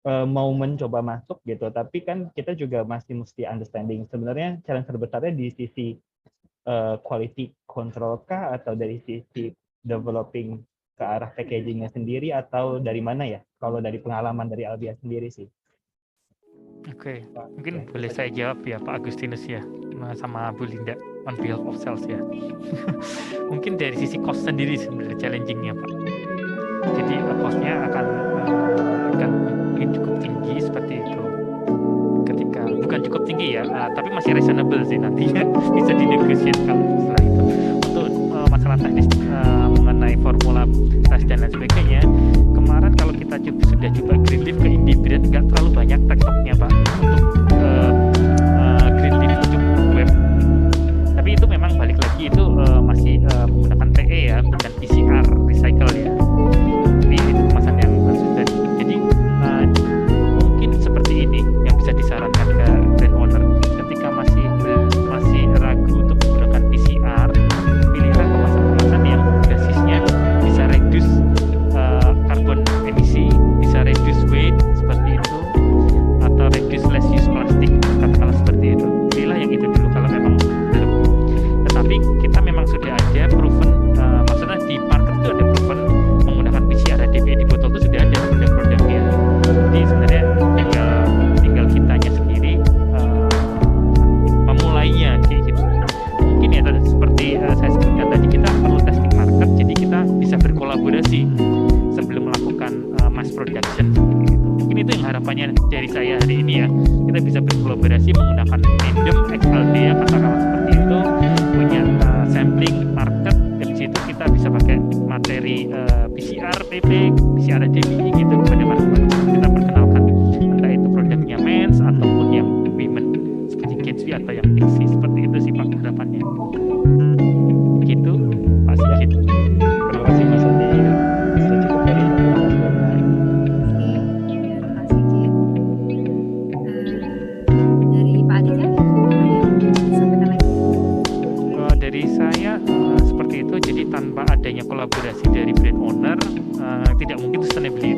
S9: mau mencoba masuk gitu, tapi kan kita juga masih mesti understanding sebenarnya challenge terbesarnya di sisi quality control kah, atau dari sisi developing ke arah packagingnya sendiri, atau dari mana ya? Kalau dari pengalaman dari Albea sendiri sih.
S1: Oke, mungkin boleh saya jawab ya Pak Agustinus ya, sama Bu Linda on behalf of sales ya. Mungkin dari sisi cost sendiri sebenarnya challenging-nya Pak. Jadi cost-nya akan mungkin cukup tinggi seperti itu. Ketika bukan cukup tinggi ya, tapi masih reasonable sih nantinya, bisa dinegosiasi kalau setelah itu. Untuk masalah teknis mengenai formula tes dan lain sebagainya, kemarin kalau kita sudah coba Greenleaf ke Indibrand, nggak terlalu banyak tektoknya Pak untuk Greenleaf untuk web. Tapi itu memang balik lagi itu masih menggunakan PE ya, bukan PCR recycle ya. Tapi itu kemasan yang sudah. Jadi mungkin seperti ini yang bisa disarankan ke brand owner ketika masih ragu untuk menggunakan PCR, pilihlah kemasan yang basisnya bisa reduce karbon emisi, bisa reduce weight seperti itu, atau reduce less use plastik, katakanlah seperti itu. Pilihlah yang itu dulu kalau memang belum. Tetapi kita memang sudah ada proven, maksudnya di market itu ada proven menggunakan PCR HDPE di botol itu sudah ada produk-produknya. Jadi sebenarnya tinggal kitanya sendiri memulainya kayak gitu. Mungkin ya seperti saya sebutkan tadi, kita perlu testing market, jadi kita bisa berkolaborasi sebelum melakukan mass production. Mungkin itu yang harapannya dari saya hari ini ya. Kita bisa berkolaborasi menggunakan Mendem, Albea, katakanlah seperti itu, punya sampling market, dari situ kita bisa pakai materi PCR, PP, PCR HDPE gitu kepada market. Kita perkenalkan entah itu produknya men's ataupun yang women seperti Gatsby atau yang Pixie, seperti itu sih Pak harapannya. Gitu Pak Sigit.
S9: Terima kasih Mas Adi. Bisa cukup dari
S2: Pak Sigit. Dari Pak Adit ya, disampaikan lagi.
S1: Dari saya seperti itu. Jadi tanpa adanya kolaborasi dari brand owner, tidak mungkin sustainability